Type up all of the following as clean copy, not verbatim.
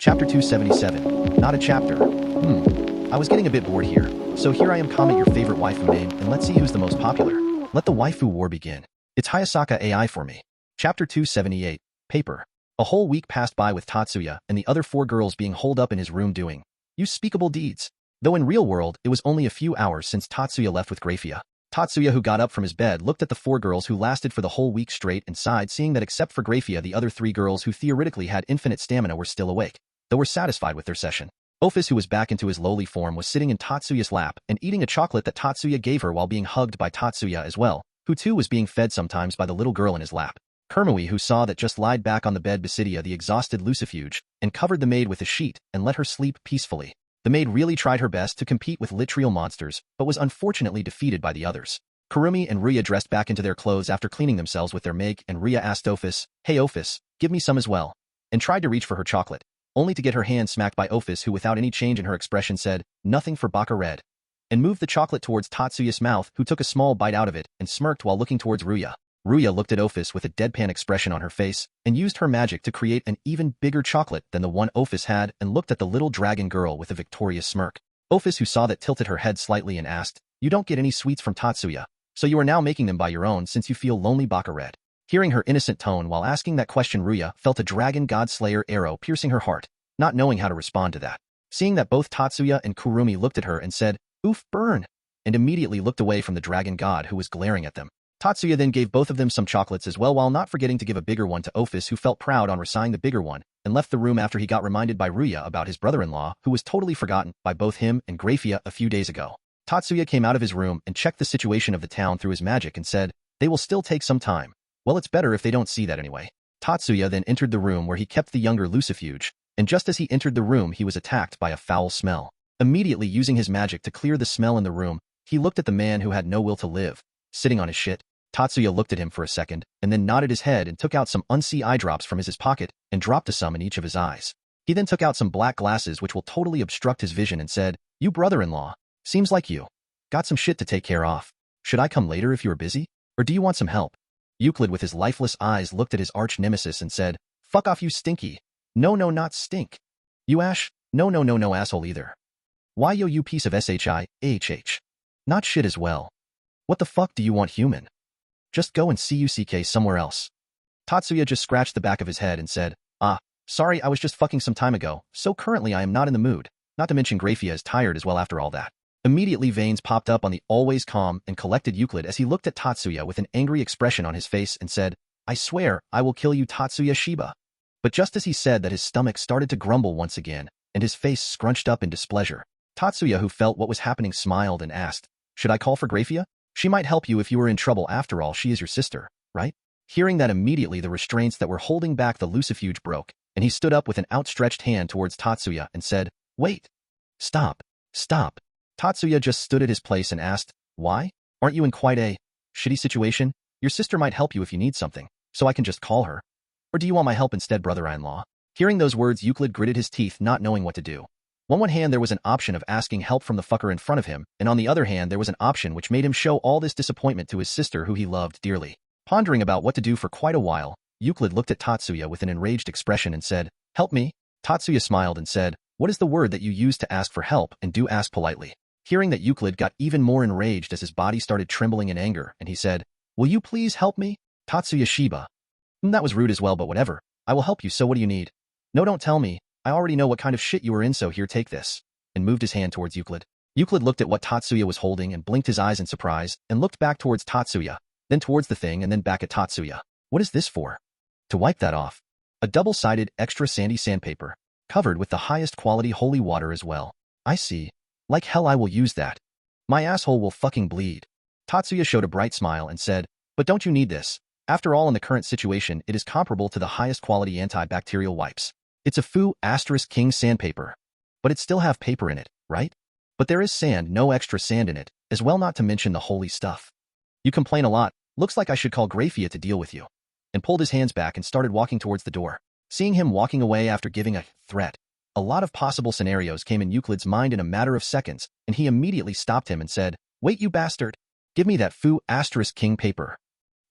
Chapter 277. Not a chapter. I was getting a bit bored here, so here I am. Comment your favorite waifu name and let's see who's the most popular. Let the waifu war begin. It's Hayasaka AI for me. Chapter 278. Paper. A whole week passed by with Tatsuya and the other 4 girls being holed up in his room doing unspeakable deeds. Though in real world, it was only a few hours since Tatsuya left with Grafia. Tatsuya, who got up from his bed, looked at the 4 girls who lasted for the whole week straight and sighed, seeing that except for Grafia, the other 3 girls who theoretically had infinite stamina were still awake, though were satisfied with their session. Office, who was back into his lowly form, was sitting in Tatsuya's lap and eating a chocolate that Tatsuya gave her while being hugged by Tatsuya as well, who too was being fed sometimes by the little girl in his lap. Kermui, who saw that, just lied back on the bed beside the exhausted Lucifuge and covered the maid with a sheet and let her sleep peacefully. The maid really tried her best to compete with literal monsters, but was unfortunately defeated by the others. Kurumi and Rhea dressed back into their clothes after cleaning themselves with their make, and Rhea asked Office, "Hey Office, give me some as well," and tried to reach for her chocolate, only to get her hand smacked by Office, who without any change in her expression said, "Nothing for Baka Red," and moved the chocolate towards Tatsuya's mouth, who took a small bite out of it and smirked while looking towards Rhea. Rhea looked at Office with a deadpan expression on her face and used her magic to create an even bigger chocolate than the one Office had and looked at the little dragon girl with a victorious smirk. Office, who saw that, tilted her head slightly and asked, "You don't get any sweets from Tatsuya, so you are now making them by your own since you feel lonely, Baka Red?" Hearing her innocent tone while asking that question, Rhea felt a dragon god slayer arrow piercing her heart, not knowing how to respond to that. Seeing that both Tatsuya and Kurumi looked at her and said, "Oof, burn," and immediately looked away from the dragon god who was glaring at them. Tatsuya then gave both of them some chocolates as well, while not forgetting to give a bigger one to Office, who felt proud on receiving the bigger one, and left the room after he got reminded by Rhea about his brother-in-law, who was totally forgotten by both him and Grafia a few days ago. Tatsuya came out of his room and checked the situation of the town through his magic and said, "They will still take some time. Well, it's better if they don't see that anyway." Tatsuya then entered the room where he kept the younger Lucifuge, and just as he entered the room, he was attacked by a foul smell. Immediately using his magic to clear the smell in the room, he looked at the man who had no will to live, sitting on his shit. Tatsuya looked at him for a second, and then nodded his head and took out some unsee eye drops from his pocket and dropped some in each of his eyes. He then took out some black glasses which will totally obstruct his vision and said, "You brother-in-law, seems like you got some shit to take care of. Should I come later if you are busy? Or do you want some help?" Euclid, with his lifeless eyes, looked at his arch nemesis and said, "Fuck off, you stinky." "No, no, not stink. You ash? No, no, no, no asshole either. Why yo, you piece of shih. Not shit as well. What the fuck do you want, human? Just go and cuck somewhere else." Tatsuya just scratched the back of his head and said, Sorry, I was just fucking some time ago, so currently I am not in the mood, not to mention Grafia is tired as well after all that." Immediately veins popped up on the always calm and collected Euclid as he looked at Tatsuya with an angry expression on his face and said, "I swear, I will kill you, Tatsuya Shiba." But just as he said that, his stomach started to grumble once again, and his face scrunched up in displeasure. Tatsuya, who felt what was happening, smiled and asked, "Should I call for Grafia? She might help you if you were in trouble. After all, she is your sister, right?" Hearing that, immediately the restraints that were holding back the Lucifuge broke, and he stood up with an outstretched hand towards Tatsuya and said, "Wait. Stop. Stop." Tatsuya just stood at his place and asked, "Why? Aren't you in quite a shitty situation? Your sister might help you if you need something, so I can just call her. Or do you want my help instead, brother-in-law?" Hearing those words, Euclid gritted his teeth, not knowing what to do. On one hand, there was an option of asking help from the fucker in front of him, and on the other hand, there was an option which made him show all this disappointment to his sister, who he loved dearly. Pondering about what to do for quite a while, Euclid looked at Tatsuya with an enraged expression and said, "Help me?" Tatsuya smiled and said, "What is the word that you use to ask for help, and do ask politely." Hearing that, Euclid got even more enraged as his body started trembling in anger, and he said, "Will you please help me, Tatsuya Shiba?" That was rude as well, but whatever. I will help you, so what do you need?" "No, don't tell me. I already know what kind of shit you are in, so here, take this," and moved his hand towards Euclid. Euclid looked at what Tatsuya was holding and blinked his eyes in surprise, and looked back towards Tatsuya, then towards the thing, and then back at Tatsuya. "What is this for?" "To wipe that off. A double-sided extra sandy sandpaper, covered with the highest quality holy water as well." "I see. Like hell I will use that. My asshole will fucking bleed." Tatsuya showed a bright smile and said, "But don't you need this? After all, in the current situation, it is comparable to the highest quality antibacterial wipes. It's a *king sandpaper. But it still have paper in it, right? But there is sand, no extra sand in it, as well, not to mention the holy stuff. You complain a lot. Looks like I should call Grafia to deal with you." And pulled his hands back and started walking towards the door. Seeing him walking away after giving a threat, a lot of possible scenarios came in Euclid's mind in a matter of seconds, and he immediately stopped him and said, "Wait, you bastard. Give me that *king paper."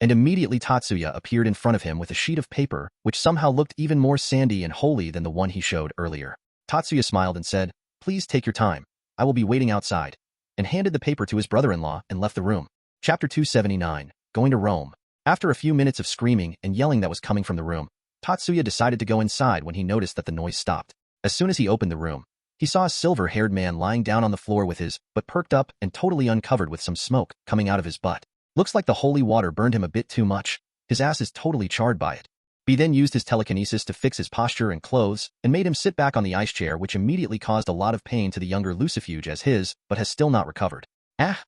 And immediately Tatsuya appeared in front of him with a sheet of paper, which somehow looked even more sandy and holy than the one he showed earlier. Tatsuya smiled and said, "Please take your time. I will be waiting outside," and handed the paper to his brother-in-law and left the room. Chapter 279, Going to Rome. After a few minutes of screaming and yelling that was coming from the room, Tatsuya decided to go inside when he noticed that the noise stopped. As soon as he opened the room, he saw a silver-haired man lying down on the floor with his butt perked up and totally uncovered with some smoke coming out of his butt. Looks like the holy water burned him a bit too much. His ass is totally charred by it. He then used his telekinesis to fix his posture and clothes, and made him sit back on the ice chair, which immediately caused a lot of pain to the younger Lucifuge as his, but has still not recovered. "Ah!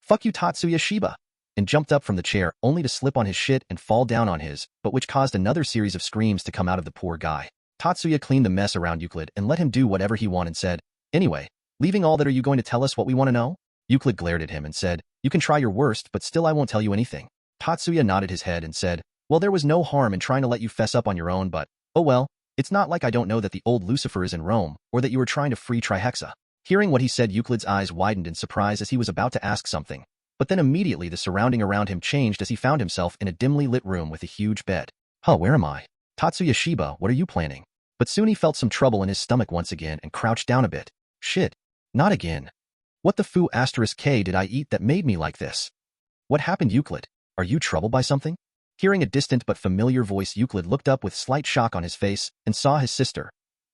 Fuck you, Tatsuya Shiba!" and jumped up from the chair only to slip on his shit and fall down on his, but which caused another series of screams to come out of the poor guy. Tatsuya cleaned the mess around Euclid and let him do whatever he wanted and said, "Anyway, leaving all that, are you going to tell us what we want to know?" Euclid glared at him and said, "You can try your worst, but still I won't tell you anything." Tatsuya nodded his head and said, "Well, there was no harm in trying to let you fess up on your own, but, oh well, it's not like I don't know that the old Lucifer is in Rome, or that you were trying to free Trihexa." Hearing what he said, Euclid's eyes widened in surprise as he was about to ask something, but then immediately the surrounding around him changed as he found himself in a dimly lit room with a huge bed. Where am I? Tatsuya Shiba, what are you planning? But soon he felt some trouble in his stomach once again and crouched down a bit. Shit. Not again. What the foo *k did I eat that made me like this? What happened, Euclid? Are you troubled by something? Hearing a distant but familiar voice, Euclid looked up with slight shock on his face and saw his sister,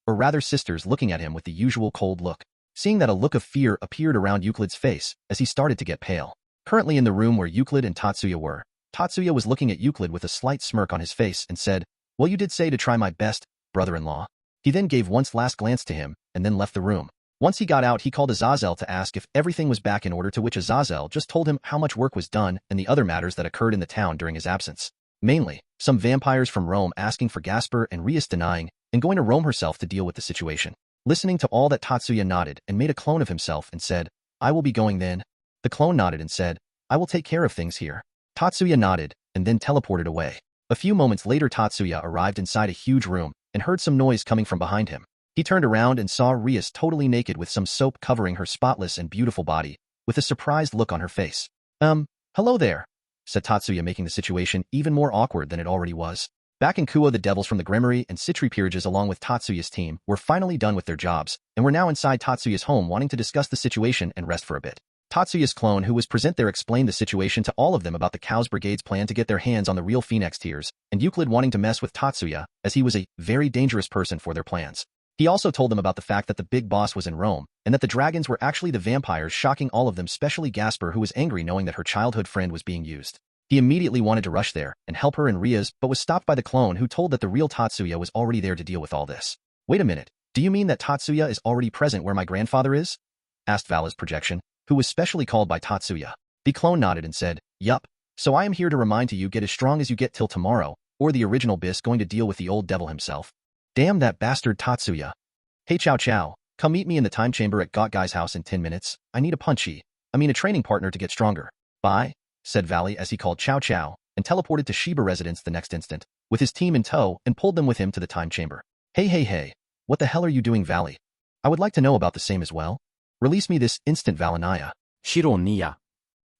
or rather sisters, looking at him with the usual cold look. Seeing that, a look of fear appeared around Euclid's face as he started to get pale. Currently in the room where Euclid and Tatsuya were, Tatsuya was looking at Euclid with a slight smirk on his face and said, "Well, you did say to try my best, brother-in-law." He then gave one last glance to him and then left the room. Once he got out, he called Azazel to ask if everything was back in order, to which Azazel just told him how much work was done and the other matters that occurred in the town during his absence. Mainly, some vampires from Rome asking for Gasper and Rias denying, and going to Rome herself to deal with the situation. Listening to all that, Tatsuya nodded and made a clone of himself and said, "I will be going then." The clone nodded and said, "I will take care of things here." Tatsuya nodded and then teleported away. A few moments later, Tatsuya arrived inside a huge room and heard some noise coming from behind him. He turned around and saw Rias totally naked with some soap covering her spotless and beautiful body, with a surprised look on her face. Hello there," said Tatsuya, making the situation even more awkward than it already was. Back in Kuo, the devils from the Grimory and Citri peerages along with Tatsuya's team were finally done with their jobs, and were now inside Tatsuya's home wanting to discuss the situation and rest for a bit. Tatsuya's clone, who was present there, explained the situation to all of them about the Chaos Brigade's plan to get their hands on the real Phoenix Tears, and Euclid wanting to mess with Tatsuya, as he was a very dangerous person for their plans. He also told them about the fact that the big boss was in Rome, and that the dragons were actually the vampires, shocking all of them, especially Gasper, who was angry knowing that her childhood friend was being used. He immediately wanted to rush there and help her and Rias, but was stopped by the clone, who told that the real Tatsuya was already there to deal with all this. "Wait a minute, do you mean that Tatsuya is already present where my grandfather is?" asked Vala's projection, who was specially called by Tatsuya. The clone nodded and said, "Yup, so I am here to remind you, get as strong as you get till tomorrow, or the original Bis going to deal with the old devil himself." "Damn that bastard Tatsuya. Hey Chow Chow, come meet me in the time chamber at Got Guy's house in 10 minutes. I need a training partner to get stronger." "Bye," said Valley as he called Chow Chow and teleported to Shiba residence the next instant, with his team in tow, and pulled them with him to the time chamber. Hey, what the hell are you doing, Valley? I would like to know about the same as well. Release me this instant, Valinaya. Shironia.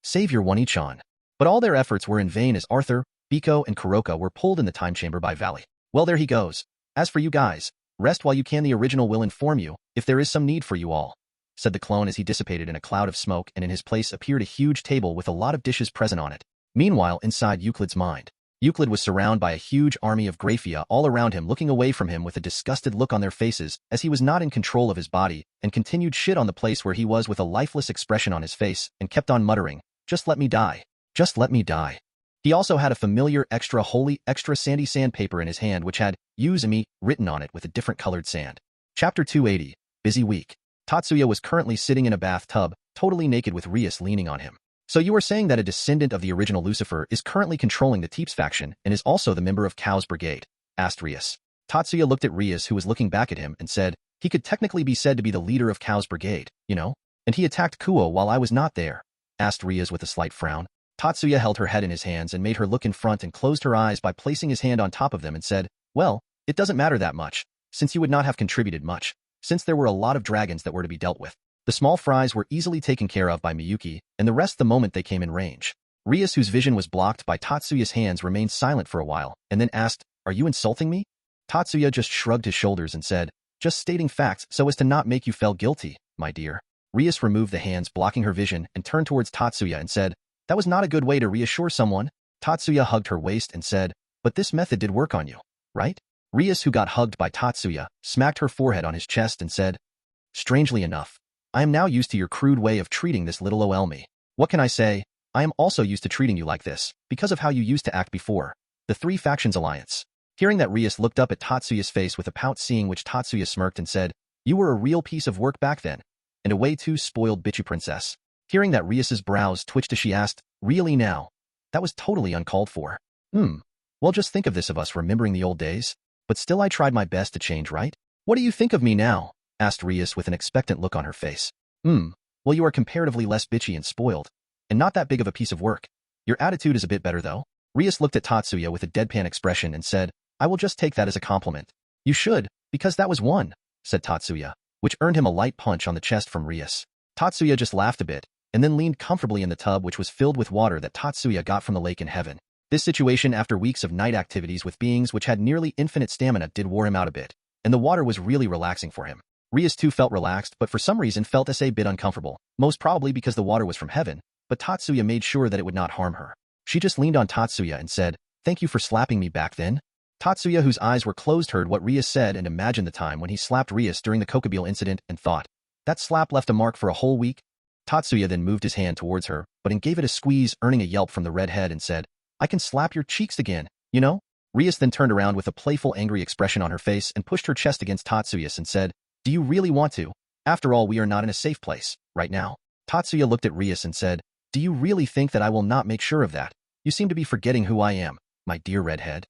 Savior One-chan. But all their efforts were in vain as Arthur, Biko, and Kuroka were pulled in the time chamber by Valley. "Well, there he goes. As for you guys, rest while you can. The original will inform you if there is some need for you all," said the clone as he dissipated in a cloud of smoke, and in his place appeared a huge table with a lot of dishes present on it. Meanwhile, inside Euclid's mind, Euclid was surrounded by a huge army of Graphia all around him, looking away from him with a disgusted look on their faces as he was not in control of his body, and continued shit on the place where he was with a lifeless expression on his face, and kept on muttering, "Just let me die. Just let me die." He also had a familiar extra holy, extra sandy sandpaper in his hand, which had "Use me" written on it with a different colored sand. Chapter 280, Busy Week. Tatsuya was currently sitting in a bathtub, totally naked, with Rias leaning on him. "So you are saying that a descendant of the original Lucifer is currently controlling the Teeps faction and is also the member of Chaos Brigade?" asked Rias. Tatsuya looked at Rias, who was looking back at him, and said, "He could technically be said to be the leader of Chaos Brigade, you know? And he attacked Kuo while I was not there?" asked Rias with a slight frown. Tatsuya held her head in his hands and made her look in front and closed her eyes by placing his hand on top of them and said, "Well, it doesn't matter that much, since you would not have contributed much, since there were a lot of dragons that were to be dealt with. The small fries were easily taken care of by Miyuki, and the rest the moment they came in range." Rias, whose vision was blocked by Tatsuya's hands, remained silent for a while, and then asked, "Are you insulting me?" Tatsuya just shrugged his shoulders and said, "Just stating facts so as to not make you feel guilty, my dear." Rias removed the hands blocking her vision and turned towards Tatsuya and said, "That was not a good way to reassure someone." Tatsuya hugged her waist and said, "But this method did work on you, right?" Rias, who got hugged by Tatsuya, smacked her forehead on his chest and said, "Strangely enough, I am now used to your crude way of treating this little ol me. What can I say? I am also used to treating you like this, because of how you used to act before." The Three Factions Alliance. Hearing that, Rias looked up at Tatsuya's face with a pout, seeing which Tatsuya smirked and said, "You were a real piece of work back then, and a way too spoiled bitchy princess." Hearing that, Rias's brows twitched as she asked, "Really now? That was totally uncalled for." Well, just think of this of us remembering the old days. But still I tried my best to change, right? "What do you think of me now?" asked Rias with an expectant look on her face. Well, you are comparatively less bitchy and spoiled, and not that big of a piece of work. Your attitude is a bit better, though." Rias looked at Tatsuya with a deadpan expression and said, "I will just take that as a compliment." "You should, because that was one," said Tatsuya, which earned him a light punch on the chest from Rias. Tatsuya just laughed a bit, and then leaned comfortably in the tub, which was filled with water that Tatsuya got from the lake in heaven. This situation, after weeks of night activities with beings which had nearly infinite stamina, did wore him out a bit, and the water was really relaxing for him. Rias too felt relaxed, but for some reason felt a bit uncomfortable, most probably because the water was from heaven, but Tatsuya made sure that it would not harm her. She just leaned on Tatsuya and said, "Thank you for slapping me back then." Tatsuya, whose eyes were closed, heard what Rias said and imagined the time when he slapped Rias during the Kokobile incident and thought, "That slap left a mark for a whole week." Tatsuya then moved his hand towards her, but gave it a squeeze, earning a yelp from the redhead, and said, "I can slap your cheeks again, you know?" Rias then turned around with a playful, angry expression on her face and pushed her chest against Tatsuya's and said, "Do you really want to? After all, we are not in a safe place, right now." Tatsuya looked at Rias and said, "Do you really think that I will not make sure of that? You seem to be forgetting who I am, my dear redhead."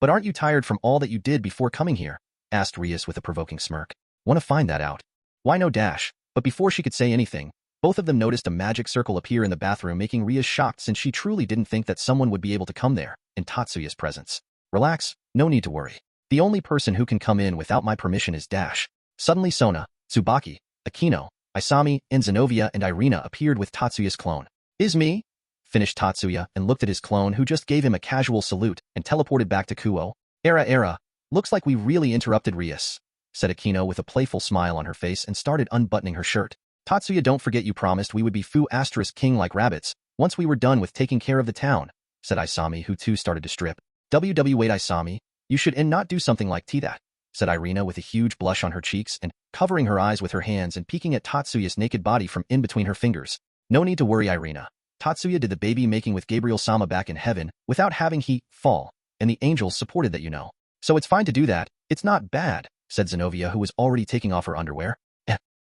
But aren't you tired from all that you did before coming here?" asked Rias with a provoking smirk. "Want to find that out?" "Why no dash." But before she could say anything, both of them noticed a magic circle appear in the bathroom, making Rias shocked since she truly didn't think that someone would be able to come there in Tatsuya's presence. "Relax, no need to worry. The only person who can come in without my permission is Dash." Suddenly Sona, Tsubaki, Akino, Isami, and Zenovia and Irina appeared with Tatsuya's clone. "Is me?" finished Tatsuya and looked at his clone, who just gave him a casual salute and teleported back to Kuo. Era, looks like we really interrupted Rias," said Akino with a playful smile on her face and started unbuttoning her shirt. "Tatsuya, don't forget you promised we would be king like rabbits once we were done with taking care of the town," said Isami, who too started to strip. Wait, Isami, you should not do something like that," said Irina with a huge blush on her cheeks and covering her eyes with her hands and peeking at Tatsuya's naked body from in between her fingers. "No need to worry, Irina. Tatsuya did the baby making with Gabriel-sama back in heaven without having fall, and the angels supported that, you know. So it's fine to do that. It's not bad," said Zenovia, who was already taking off her underwear.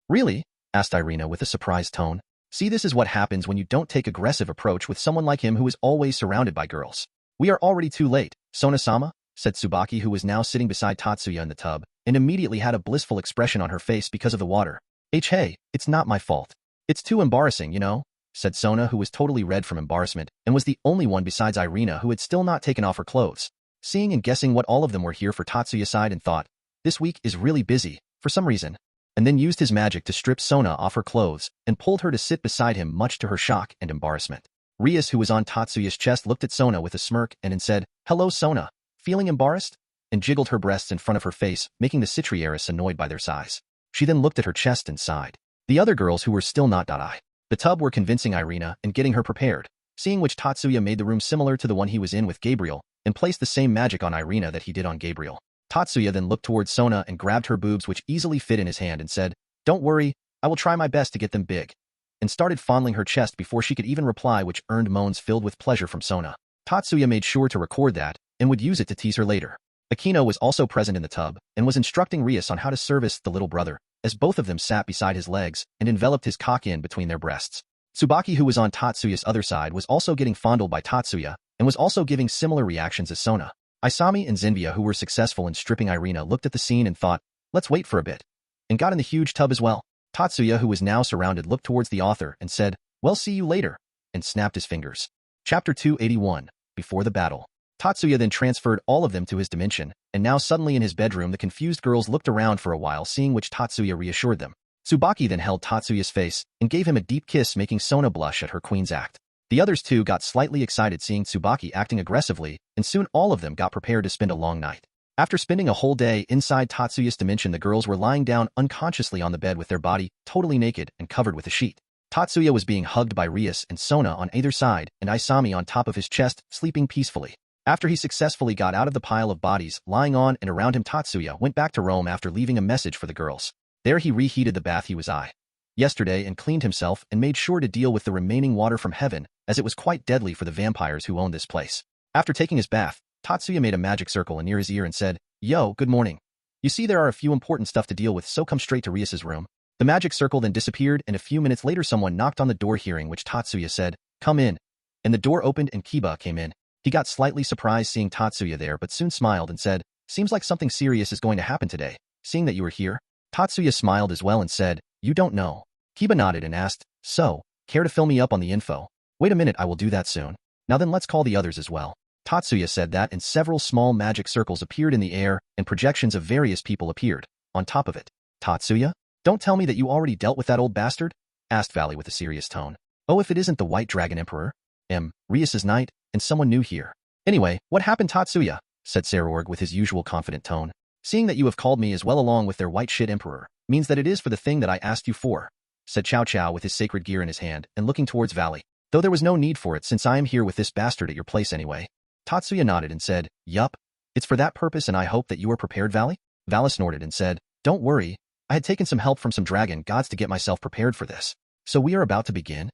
Really?" asked Irina with a surprised tone. "See, this is what happens when you don't take aggressive approach with someone like him who is always surrounded by girls." "We are already too late, Sona-sama," said Tsubaki, who was now sitting beside Tatsuya in the tub, and immediately had a blissful expression on her face because of the water. Hey, it's not my fault. It's too embarrassing, you know," said Sona, who was totally red from embarrassment and was the only one besides Irina who had still not taken off her clothes. Seeing and guessing what all of them were here for, Tatsuya sighed and thought, "This week is really busy, for some reason," and then used his magic to strip Sona off her clothes and pulled her to sit beside him, much to her shock and embarrassment. Rias, who was on Tatsuya's chest, looked at Sona with a smirk and said, "Hello, Sona. Feeling embarrassed?" and jiggled her breasts in front of her face, making the Citriaris annoyed by their size. She then looked at her chest and sighed. The other girls, who were still not the tub, were convincing Irina and getting her prepared, seeing which Tatsuya made the room similar to the one he was in with Gabriel and placed the same magic on Irina that he did on Gabriel. Tatsuya then looked towards Sona and grabbed her boobs, which easily fit in his hand, and said, "Don't worry, I will try my best to get them big," and started fondling her chest before she could even reply, which earned moans filled with pleasure from Sona. Tatsuya made sure to record that and would use it to tease her later. Akino was also present in the tub and was instructing Rias on how to service the little brother, as both of them sat beside his legs and enveloped his cock in between their breasts. Tsubaki, who was on Tatsuya's other side, was also getting fondled by Tatsuya and was also giving similar reactions as Sona. Isami and Zenvia, who were successful in stripping Irina, looked at the scene and thought, "Let's wait for a bit," and got in the huge tub as well. Tatsuya, who was now surrounded, looked towards the author and said, "Well, see you later," and snapped his fingers. Chapter 281, Before the Battle. Tatsuya then transferred all of them to his dimension, and now suddenly in his bedroom the confused girls looked around for a while, seeing which Tatsuya reassured them. Tsubaki then held Tatsuya's face and gave him a deep kiss, making Sona blush at her queen's act. The others too got slightly excited seeing Tsubaki acting aggressively, and soon all of them got prepared to spend a long night. After spending a whole day inside Tatsuya's dimension, the girls were lying down unconsciously on the bed with their body totally naked and covered with a sheet. Tatsuya was being hugged by Rias and Sona on either side and Isami on top of his chest, sleeping peacefully. After he successfully got out of the pile of bodies lying on and around him, Tatsuya went back to Rome after leaving a message for the girls. There he reheated the bath he was yesterday and cleaned himself and made sure to deal with the remaining water from heaven, as it was quite deadly for the vampires who owned this place. After taking his bath, Tatsuya made a magic circle near his ear and said, "Yo, good morning. You see there are a few important stuff to deal with, so come straight to Rias's room." The magic circle then disappeared, and a few minutes later someone knocked on the door, hearing which Tatsuya said, "Come in." And the door opened and Kiba came in. He got slightly surprised seeing Tatsuya there but soon smiled and said, "Seems like something serious is going to happen today, seeing that you are here." Tatsuya smiled as well and said, "You don't know." Kiba nodded and asked, "So, care to fill me up on the info?" "Wait a minute, I will do that soon. Now then let's call the others as well." Tatsuya said that, and several small magic circles appeared in the air, and projections of various people appeared on top of it. "Tatsuya? Don't tell me that you already dealt with that old bastard?" asked Valley with a serious tone. "Oh, if it isn't the White Dragon Emperor? Rias's knight, and someone new here." "Anyway, what happened, Tatsuya?" said Sarorg with his usual confident tone. "Seeing that you have called me as well along with their white shit emperor, means that it is for the thing that I asked you for," said Chow Chow with his sacred gear in his hand and looking towards Valley. "Though there was no need for it since I am here with this bastard at your place anyway." Tatsuya nodded and said, "Yup. It's for that purpose, and I hope that you are prepared, Valley?" Valley snorted and said, "Don't worry. I had taken some help from some dragon gods to get myself prepared for this. So we are about to begin?"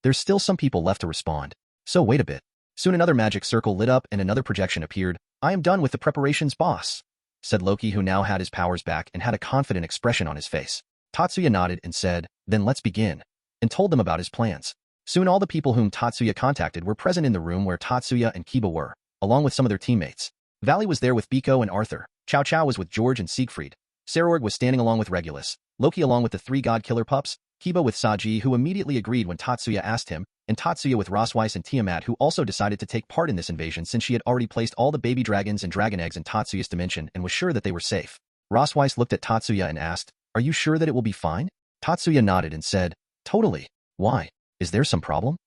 There's still some people left to respond. So wait a bit. Soon another magic circle lit up and another projection appeared. "I am done with the preparations, boss," said Loki, who now had his powers back and had a confident expression on his face. Tatsuya nodded and said, "Then let's begin," and told them about his plans. Soon all the people whom Tatsuya contacted were present in the room where Tatsuya and Kiba were, along with some of their teammates. Valley was there with Biko and Arthur. Chow Chow was with George and Siegfried. Sarorg was standing along with Regulus. Loki along with the three god killer pups. Kiba with Saji, who immediately agreed when Tatsuya asked him, and Tatsuya with Rosweiss and Tiamat, who also decided to take part in this invasion since she had already placed all the baby dragons and dragon eggs in Tatsuya's dimension and was sure that they were safe. Rosweiss looked at Tatsuya and asked, "Are you sure that it will be fine?" Tatsuya nodded and said, "Totally. Why? Is there some problem?"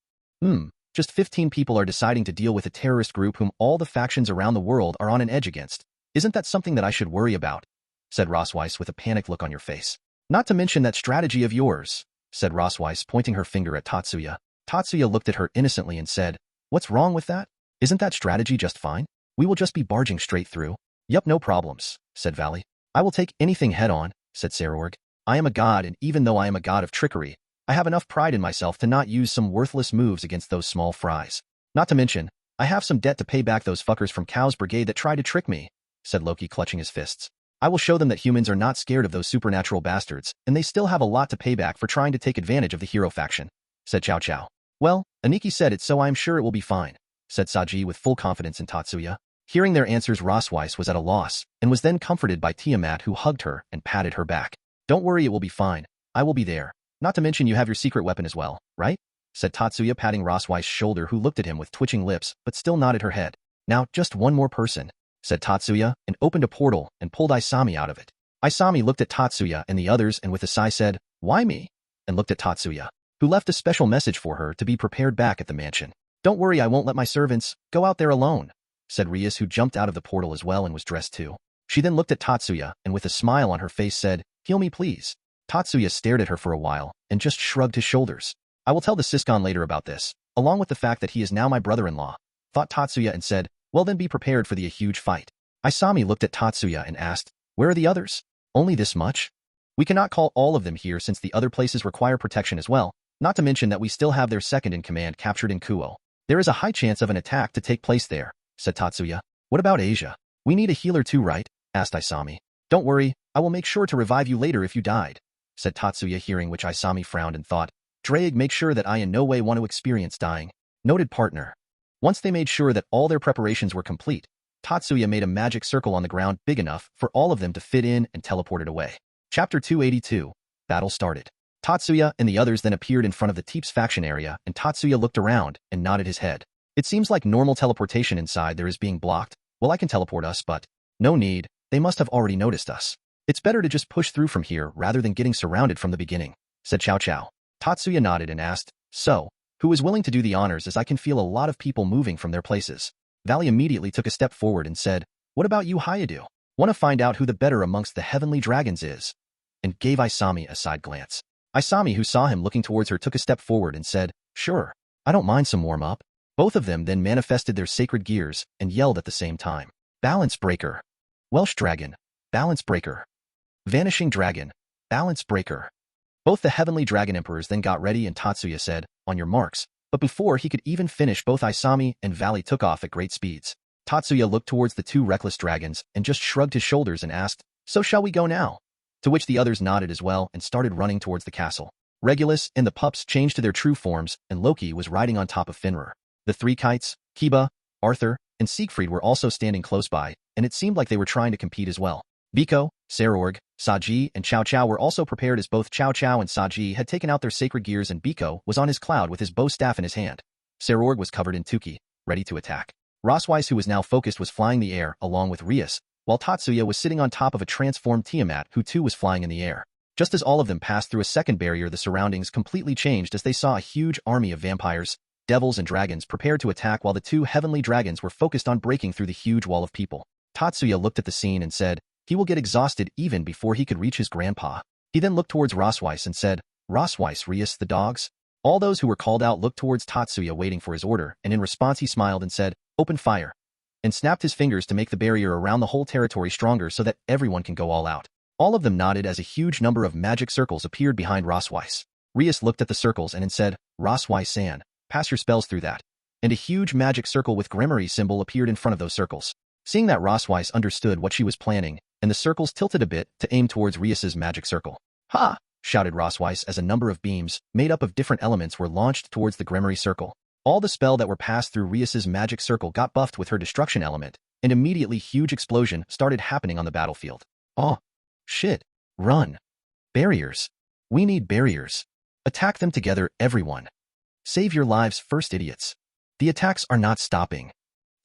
Just 15 people are deciding to deal with a terrorist group whom all the factions around the world are on an edge against. Isn't that something that I should worry about?" said Rosweiss with a panicked look on your face. "Not to mention that strategy of yours," said Rosweiss, pointing her finger at Tatsuya. Tatsuya looked at her innocently and said, "What's wrong with that? Isn't that strategy just fine? We will just be barging straight through." "Yup, no problems," said Valley. "I will take anything head on," said Sarorg. "I am a god, and even though I am a god of trickery, I have enough pride in myself to not use some worthless moves against those small fries. Not to mention, I have some debt to pay back those fuckers from Cow's brigade that tried to trick me," said Loki, clutching his fists. "I will show them that humans are not scared of those supernatural bastards, and they still have a lot to pay back for trying to take advantage of the hero faction," said Chow Chow. "Well, Aniki said it, so I am sure it will be fine," said Saji with full confidence in Tatsuya. Hearing their answers, Rosweiss was at a loss, and was then comforted by Tiamat, who hugged her and patted her back. "Don't worry, it will be fine. I will be there. Not to mention you have your secret weapon as well, right?" said Tatsuya, patting Rosweiss' shoulder, who looked at him with twitching lips, but still nodded her head. "Now, just one more person," said Tatsuya, and opened a portal and pulled Isami out of it. Isami looked at Tatsuya and the others and with a sigh said, "Why me?" and looked at Tatsuya, who left a special message for her to be prepared back at the mansion. "Don't worry, I won't let my servants go out there alone," said Rias, who jumped out of the portal as well and was dressed too. She then looked at Tatsuya and with a smile on her face said, "Heal me please." Tatsuya stared at her for a while and just shrugged his shoulders. "I will tell the Siscon later about this, along with the fact that he is now my brother-in-law," thought Tatsuya and said, "Well then be prepared for the huge fight." Isami looked at Tatsuya and asked, "Where are the others? Only this much? We cannot call all of them here since the other places require protection as well, not to mention that we still have their second-in-command captured in Kuo. There is a high chance of an attack to take place there," said Tatsuya. "What about Asia? We need a healer too, right?" asked Isami. "Don't worry, I will make sure to revive you later if you died," said Tatsuya, hearing which Isami frowned and thought, "Drake, make sure that I in no way want to experience dying." Noted partner. Once they made sure that all their preparations were complete, Tatsuya made a magic circle on the ground big enough for all of them to fit in and teleported away. Chapter 282. Battle started. Tatsuya and the others then appeared in front of the Teeps faction area, and Tatsuya looked around and nodded his head. "It seems like normal teleportation inside there is being blocked. Well, I can teleport us, but no need. They must have already noticed us. It's better to just push through from here rather than getting surrounded from the beginning," said Chow Chow. Tatsuya nodded and asked, "So, Who is willing to do the honors, as I can feel a lot of people moving from their places. Valley immediately took a step forward and said, "What about you, Hayadu? Want to find out who the better amongst the heavenly dragons is?" And gave Isami a side glance. Isami, who saw him looking towards her, took a step forward and said, "Sure, I don't mind some warm-up." Both of them then manifested their sacred gears and yelled at the same time. Balance breaker. Welsh dragon. Balance breaker. Vanishing dragon. Balance breaker. Both the heavenly dragon emperors then got ready and Tatsuya said, "On your marks." But before he could even finish, both Isami and Valley took off at great speeds. Tatsuya looked towards the two reckless dragons and just shrugged his shoulders and asked, "So shall we go now?" To which the others nodded as well and started running towards the castle. Regulus and the pups changed to their true forms, and Loki was riding on top of Fenrir. The three kites, Kiba, Arthur, and Siegfried were also standing close by, and it seemed like they were trying to compete as well. Biko, Sarorg, Saji, and Chow Chow were also prepared, as both Chow Chow and Saji had taken out their sacred gears, and Biko was on his cloud with his bow staff in his hand. Sarorg was covered in Tuki, ready to attack. Rosweiss, who was now focused, was flying the air along with Rias, while Tatsuya was sitting on top of a transformed Tiamat, who too was flying in the air. Just as all of them passed through a second barrier, the surroundings completely changed as they saw a huge army of vampires, devils, and dragons prepared to attack, while the two heavenly dragons were focused on breaking through the huge wall of people. Tatsuya looked at the scene and said, "He will get exhausted even before he could reach his grandpa." He then looked towards Rosweiss and said, "Rosweiss, Rias, the dogs?" All those who were called out looked towards Tatsuya waiting for his order, and in response he smiled and said, "Open fire," and snapped his fingers to make the barrier around the whole territory stronger so that everyone can go all out. All of them nodded as a huge number of magic circles appeared behind Rosweiss. Rias looked at the circles and then said, "Rosweiss-san, pass your spells through that." And a huge magic circle with Grimoire symbol appeared in front of those circles. Seeing that, Rosweiss understood what she was planning, and the circles tilted a bit to aim towards Rias's magic circle. "Ha!" shouted Rosweiss as a number of beams, made up of different elements, were launched towards the Grimoire circle. All the spell that were passed through Rias's magic circle got buffed with her destruction element, and immediately huge explosion started happening on the battlefield. "Oh, shit. Run. Barriers. We need barriers. Attack them together, everyone. Save your lives first, idiots. The attacks are not stopping."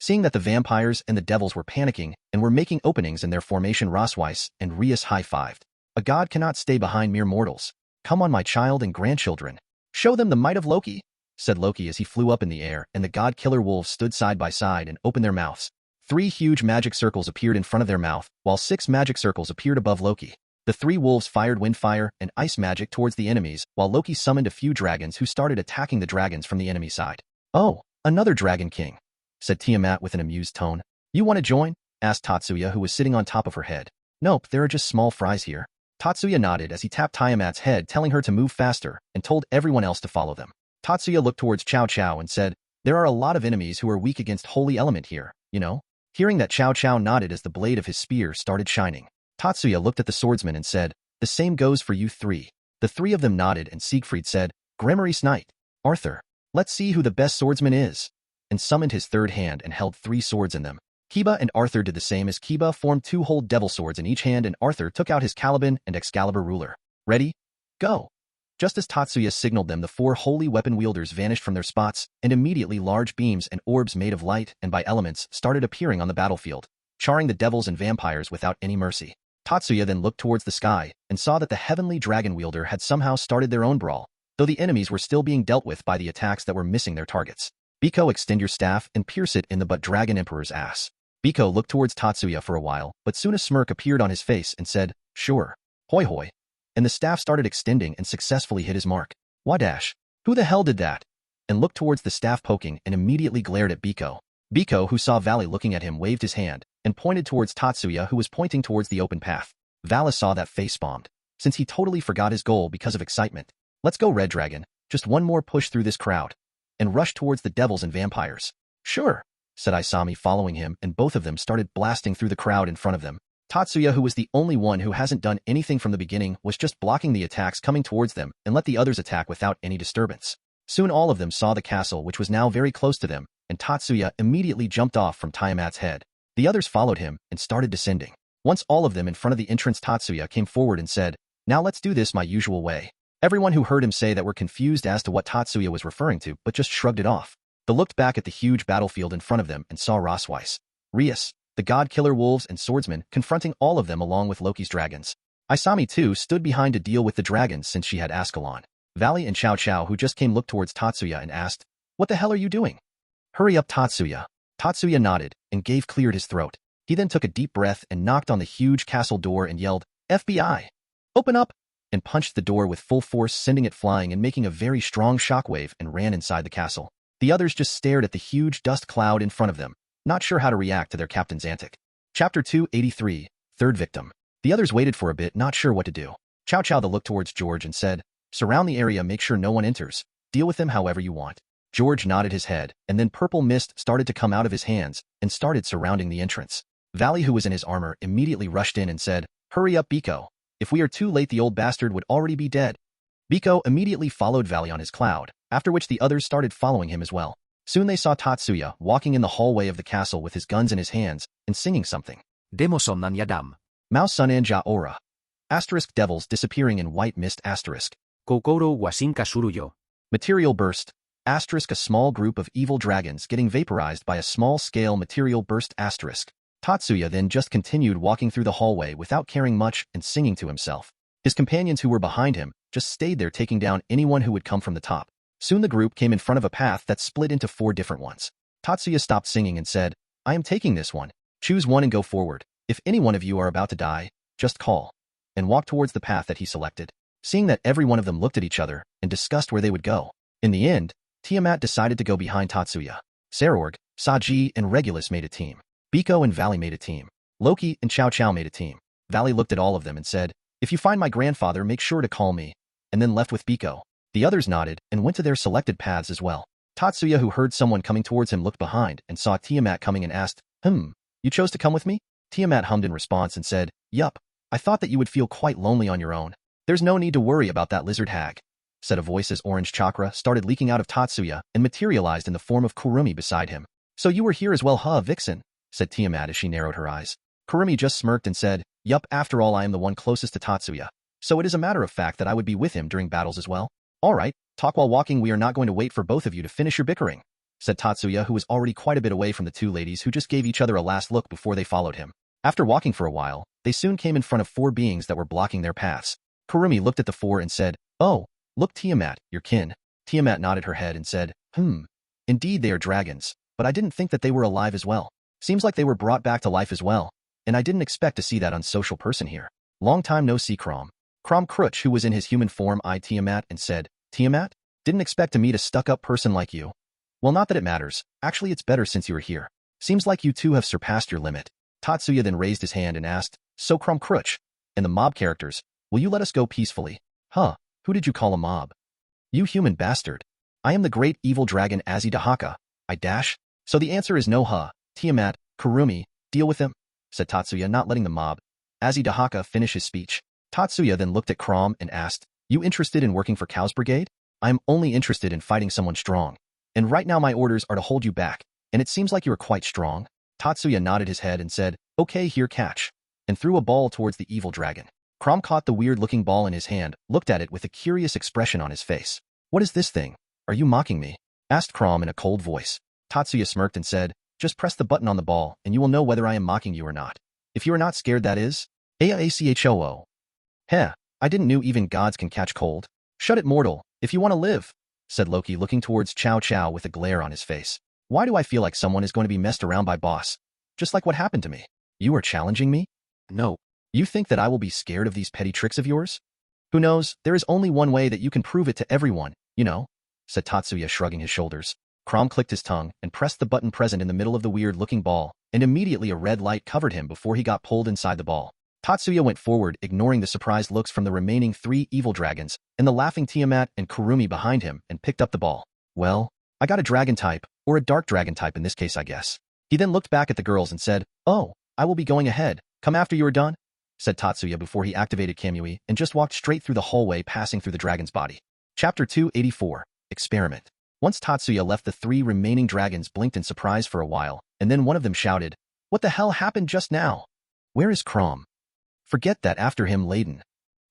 Seeing that the vampires and the devils were panicking and were making openings in their formation, Rosweiss and Rias high-fived. "A god cannot stay behind mere mortals. Come on, my child and grandchildren. Show them the might of Loki," said Loki as he flew up in the air, and the god-killer wolves stood side by side and opened their mouths. 3 huge magic circles appeared in front of their mouth, while 6 magic circles appeared above Loki. The 3 wolves fired wind fire and ice magic towards the enemies, while Loki summoned a few dragons who started attacking the dragons from the enemy side. "Oh, another dragon king," said Tiamat with an amused tone. "You want to join?" asked Tatsuya, who was sitting on top of her head. "Nope, there are just small fries here." Tatsuya nodded as he tapped Tiamat's head, telling her to move faster, and told everyone else to follow them. Tatsuya looked towards Chow Chow and said, "There are a lot of enemies who are weak against holy element here, you know?" Hearing that, Chow Chow nodded as the blade of his spear started shining. Tatsuya looked at the swordsman and said, "The same goes for you 3. The 3 of them nodded, and Siegfried said, "Grimoire Knight. Arthur, let's see who the best swordsman is," and summoned his third hand and held 3 swords in them. Kiba and Arthur did the same, as Kiba formed 2 whole devil swords in each hand, and Arthur took out his Caliban and Excalibur ruler. "Ready? Go." Just as Tatsuya signaled them, the 4 holy weapon wielders vanished from their spots, and immediately large beams and orbs made of light and by elements started appearing on the battlefield, charring the devils and vampires without any mercy. Tatsuya then looked towards the sky and saw that the heavenly dragon wielder had somehow started their own brawl, though the enemies were still being dealt with by the attacks that were missing their targets. "Biko, extend your staff and pierce it in the butt dragon emperor's ass." Biko looked towards Tatsuya for a while, but soon a smirk appeared on his face and said, "Sure. Hoi hoi." And the staff started extending and successfully hit his mark. "Wadash. Who the hell did that?" And looked towards the staff poking and immediately glared at Biko. Biko, who saw Valley looking at him, waved his hand and pointed towards Tatsuya, who was pointing towards the open path. Valley saw that, face-bombed, since he totally forgot his goal because of excitement. "Let's go, Red Dragon. Just one more push through this crowd," and rushed towards the devils and vampires. "Sure," said Isami, following him, and both of them started blasting through the crowd in front of them. Tatsuya, who was the only one who hasn't done anything from the beginning, was just blocking the attacks coming towards them and let the others attack without any disturbance. Soon all of them saw the castle, which was now very close to them, and Tatsuya immediately jumped off from Tiamat's head. The others followed him and started descending. Once all of them in front of the entrance, Tatsuya came forward and said, "Now let's do this my usual way." Everyone who heard him say that were confused as to what Tatsuya was referring to, but just shrugged it off. They looked back at the huge battlefield in front of them and saw Rosweiss, Rias, the god-killer wolves and swordsmen, confronting all of them along with Loki's dragons. Isami too stood behind to deal with the dragons since she had Ascalon. Valley and Chow Chow, who just came, looked towards Tatsuya and asked, "What the hell are you doing?" "Hurry up, Tatsuya." Tatsuya nodded and cleared his throat. He then took a deep breath and knocked on the huge castle door and yelled, "FBI! Open up!" and punched the door with full force, sending it flying and making a very strong shockwave, and ran inside the castle. The others just stared at the huge dust cloud in front of them, not sure how to react to their captain's antic. Chapter 283, Third Victim. The others waited for a bit, not sure what to do. Chow Chow looked towards George and said, "Surround the area, make sure no one enters. Deal with them however you want." George nodded his head, and then purple mist started to come out of his hands and started surrounding the entrance. Valley, who was in his armor, immediately rushed in and said, "Hurry up, Biko. If we are too late, the old bastard would already be dead." Biko immediately followed Valley on his cloud, after which the others started following him as well. Soon they saw Tatsuya walking in the hallway of the castle with his guns in his hands and singing something. Demoson yadam. Mao Sunan ja ora. Asterisk devils disappearing in white mist asterisk. Kokoro wasinka suruyo. Material burst. Asterisk a small group of evil dragons getting vaporized by a small-scale material burst asterisk. Tatsuya then just continued walking through the hallway without caring much and singing to himself. His companions who were behind him just stayed there, taking down anyone who would come from the top. Soon the group came in front of a path that split into 4 different ones. Tatsuya stopped singing and said, "I am taking this one. Choose one and go forward. If any one of you are about to die, just call," and walked towards the path that he selected. Seeing that every one of them looked at each other and discussed where they would go. In the end, Tiamat decided to go behind Tatsuya. Sarorg, Saji, and Regulus made a team. Biko and Valley made a team. Loki and Chow Chow made a team. Valley looked at all of them and said, "If you find my grandfather, make sure to call me," and then left with Biko. The others nodded and went to their selected paths as well. Tatsuya, who heard someone coming towards him, looked behind and saw Tiamat coming and asked, "You chose to come with me?" Tiamat hummed in response and said, "Yup, I thought that you would feel quite lonely on your own." "There's no need to worry about that lizard hag," said a voice as orange chakra started leaking out of Tatsuya and materialized in the form of Kurumi beside him. "So you were here as well, huh, Vixen?" said Tiamat as she narrowed her eyes. Kurumi just smirked and said, "Yup, after all I am the one closest to Tatsuya, so it is a matter of fact that I would be with him during battles as well." "All right, talk while walking, we are not going to wait for both of you to finish your bickering," said Tatsuya, who was already quite a bit away from the 2 ladies, who just gave each other a last look before they followed him. After walking for a while, they soon came in front of 4 beings that were blocking their paths. Kurumi looked at the 4 and said, "Oh, look, Tiamat, your kin." Tiamat nodded her head and said, Indeed they are dragons, but I didn't think that they were alive as well. Seems like they were brought back to life as well, and I didn't expect to see that unsocial person here. Long time no see, Crom." Crom Crutch, who was in his human form, eyed Tiamat and said, "Tiamat? Didn't expect to meet a stuck-up person like you." "Well, not that it matters. Actually, it's better since you are here. Seems like you 2 have surpassed your limit." Tatsuya then raised his hand and asked, "So Crom Crutch, and the mob characters, will you let us go peacefully?" "Huh, who did you call a mob?" "You human bastard. I am the great evil dragon Azidahaka. I dash." "So the answer is no, huh? Tiamat, Kurumi, deal with him," said Tatsuya, not letting the mob Azidahaka finish his speech. Tatsuya then looked at Crom and asked, "You interested in working for Cow's Brigade?" "I am only interested in fighting someone strong. And right now my orders are to hold you back, and it seems like you are quite strong." Tatsuya nodded his head and said, "Okay, here, catch," and threw a ball towards the evil dragon. Crom caught the weird-looking ball in his hand, looked at it with a curious expression on his face. "What is this thing? Are you mocking me?" asked Crom in a cold voice. Tatsuya smirked and said, "Just press the button on the ball, and you will know whether I am mocking you or not. If you are not scared, that is. AACHOO. Heh, I didn't know even gods can catch cold." "Shut it, mortal, if you want to live," said Loki, looking towards Chow Chow with a glare on his face. "Why do I feel like someone is going to be messed around by boss? Just like what happened to me." "You are challenging me?" No. "You think that I will be scared of these petty tricks of yours?" "Who knows, there is only one way that you can prove it to everyone, you know," said Tatsuya, shrugging his shoulders. Crom clicked his tongue and pressed the button present in the middle of the weird-looking ball, and immediately a red light covered him before he got pulled inside the ball. Tatsuya went forward, ignoring the surprised looks from the remaining 3 evil dragons and the laughing Tiamat and Kurumi behind him, and picked up the ball. "Well, I got a dragon type, or a dark dragon type in this case, I guess." He then looked back at the girls and said, "Oh, I will be going ahead. Come after you are done," said Tatsuya before he activated Kamui and just walked straight through the hallway, passing through the dragon's body. Chapter 284, Experiment. Once Tatsuya left, the 3 remaining dragons blinked in surprise for a while, and then one of them shouted, "What the hell happened just now? Where is Crom?" "Forget that, after him, Layden."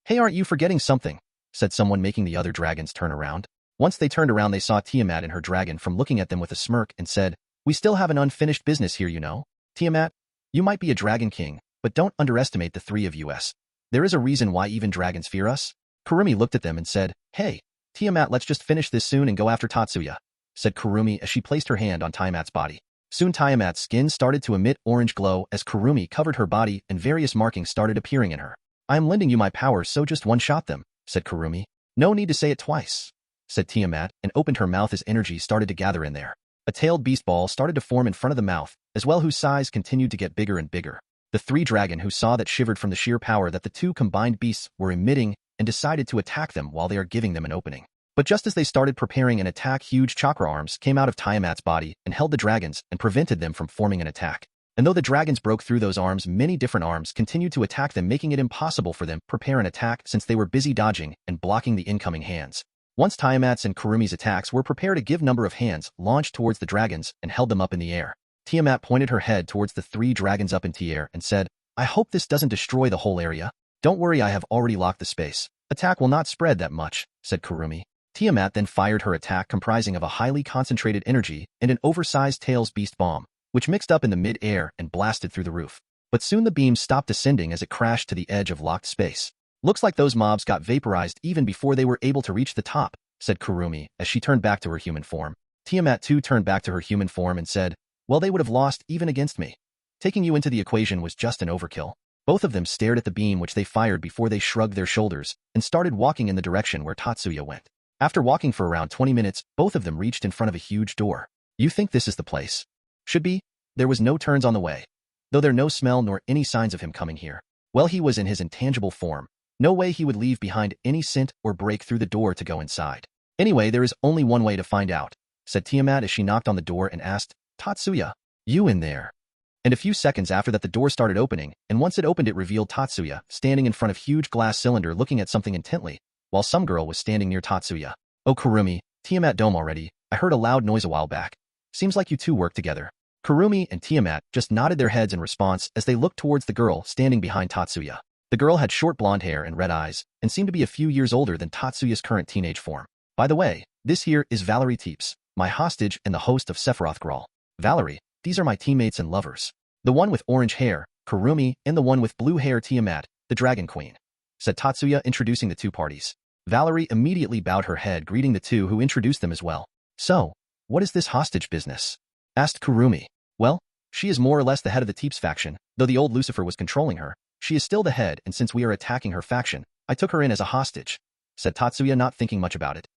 "Hey, aren't you forgetting something?" said someone, making the other dragons turn around. Once they turned around, they saw Tiamat and her dragon from looking at them with a smirk and said, "We still have an unfinished business here, you know. Tiamat, you might be a dragon king, but don't underestimate the 3 of us. There is a reason why even dragons fear us." Kurumi looked at them and said, "Hey, Tiamat, let's just finish this soon and go after Tatsuya, said Kurumi as she placed her hand on Tiamat's body. Soon Tiamat's skin started to emit orange glow as Kurumi covered her body and various markings started appearing in her. I am lending you my power, so just one-shot them, said Kurumi. No need to say it twice, said Tiamat, and opened her mouth as energy started to gather in there. A tailed beast ball started to form in front of the mouth, as well, whose size continued to get bigger and bigger. The three dragon who saw that shivered from the sheer power that the two combined beasts were emitting and decided to attack them while they are giving them an opening. But just as they started preparing an attack, huge chakra arms came out of Tiamat's body and held the dragons and prevented them from forming an attack. And though the dragons broke through those arms, many different arms continued to attack them, making it impossible for them to prepare an attack since they were busy dodging and blocking the incoming hands. Once Tiamat's and Kurumi's attacks were prepared, a give number of hands launched towards the dragons and held them up in the air. Tiamat pointed her head towards the three dragons up in the air and said, I hope this doesn't destroy the whole area. Don't worry, I have already locked the space. Attack will not spread that much, said Kurumi. Tiamat then fired her attack, comprising of a highly concentrated energy and an oversized tails beast bomb, which mixed up in the mid-air and blasted through the roof. But soon the beam stopped descending as it crashed to the edge of locked space. Looks like those mobs got vaporized even before they were able to reach the top, said Kurumi as she turned back to her human form. Tiamat too turned back to her human form and said, well, they would have lost even against me. Taking you into the equation was just an overkill. Both of them stared at the beam which they fired before they shrugged their shoulders and started walking in the direction where Tatsuya went. After walking for around 20 minutes, both of them reached in front of a huge door. You think this is the place? Should be. There was no turns on the way. Though there no smell nor any signs of him coming here. Well, he was in his intangible form. No way he would leave behind any scent or break through the door to go inside. Anyway, there is only one way to find out, said Tiamat as she knocked on the door and asked, Tatsuya, you in there? And a few seconds after that the door started opening, and once it opened it revealed Tatsuya, standing in front of huge glass cylinder looking at something intently, while some girl was standing near Tatsuya. Oh Kurumi, Tiamat dome already, I heard a loud noise a while back. Seems like you two work together. Kurumi and Tiamat just nodded their heads in response as they looked towards the girl standing behind Tatsuya. The girl had short blonde hair and red eyes, and seemed to be a few years older than Tatsuya's current teenage form. By the way, this here is Valerie Teeps, my hostage and the host of Sephiroth Grawl. Valerie, these are my teammates and lovers. The one with orange hair, Kurumi, and the one with blue hair, Tiamat, the Dragon Queen, said Tatsuya, introducing the two parties. Valerie immediately bowed her head, greeting the two who introduced them as well. So, what is this hostage business? Asked Kurumi. Well, she is more or less the head of the Teeps faction, though the old Lucifer was controlling her. She is still the head, and since we are attacking her faction, I took her in as a hostage, said Tatsuya, not thinking much about it.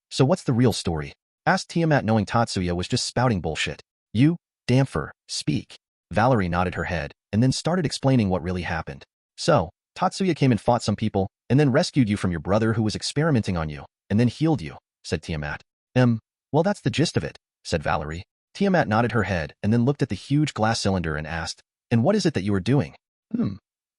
So what's the real story? Asked Tiamat, knowing Tatsuya was just spouting bullshit. You, Damfer, speak. Valerie nodded her head, and then started explaining what really happened. So, Tatsuya came and fought some people, and then rescued you from your brother who was experimenting on you, and then healed you, said Tiamat. Well, that's the gist of it, said Valerie. Tiamat nodded her head, and then looked at the huge glass cylinder and asked, and what is it that you are doing?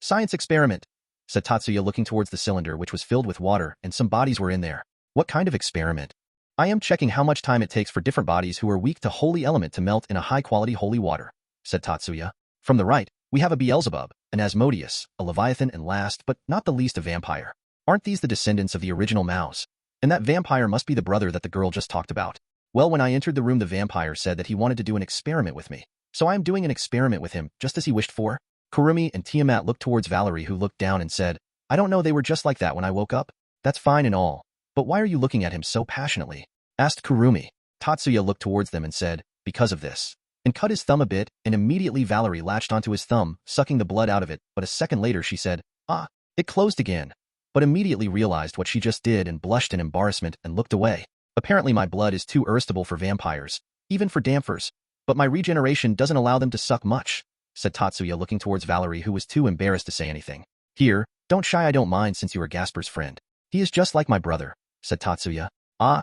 Science experiment, said Tatsuya, looking towards the cylinder, which was filled with water, and some bodies were in there. What kind of experiment? I am checking how much time it takes for different bodies who are weak to holy element to melt in a high-quality holy water, said Tatsuya. From the right, we have a Beelzebub, an Asmodeus, a Leviathan, and last but not the least a vampire. Aren't these the descendants of the original Maus? And that vampire must be the brother that the girl just talked about. Well, when I entered the room, the vampire said that he wanted to do an experiment with me. So I am doing an experiment with him, just as he wished for. Kurumi and Tiamat looked towards Valerie, who looked down and said, I don't know, they were just like that when I woke up. That's fine and all. But why are you looking at him so passionately? Asked Kurumi. Tatsuya looked towards them and said, because of this. And cut his thumb a bit, and immediately Valerie latched onto his thumb, sucking the blood out of it, but a second later she said, it closed again. But immediately realized what she just did and blushed in embarrassment and looked away. Apparently my blood is too irresistible for vampires, even for Damfers, but my regeneration doesn't allow them to suck much, said Tatsuya, looking towards Valerie, who was too embarrassed to say anything. Here, don't shy, I don't mind since you are Gasper's friend. He is just like my brother, said Tatsuya.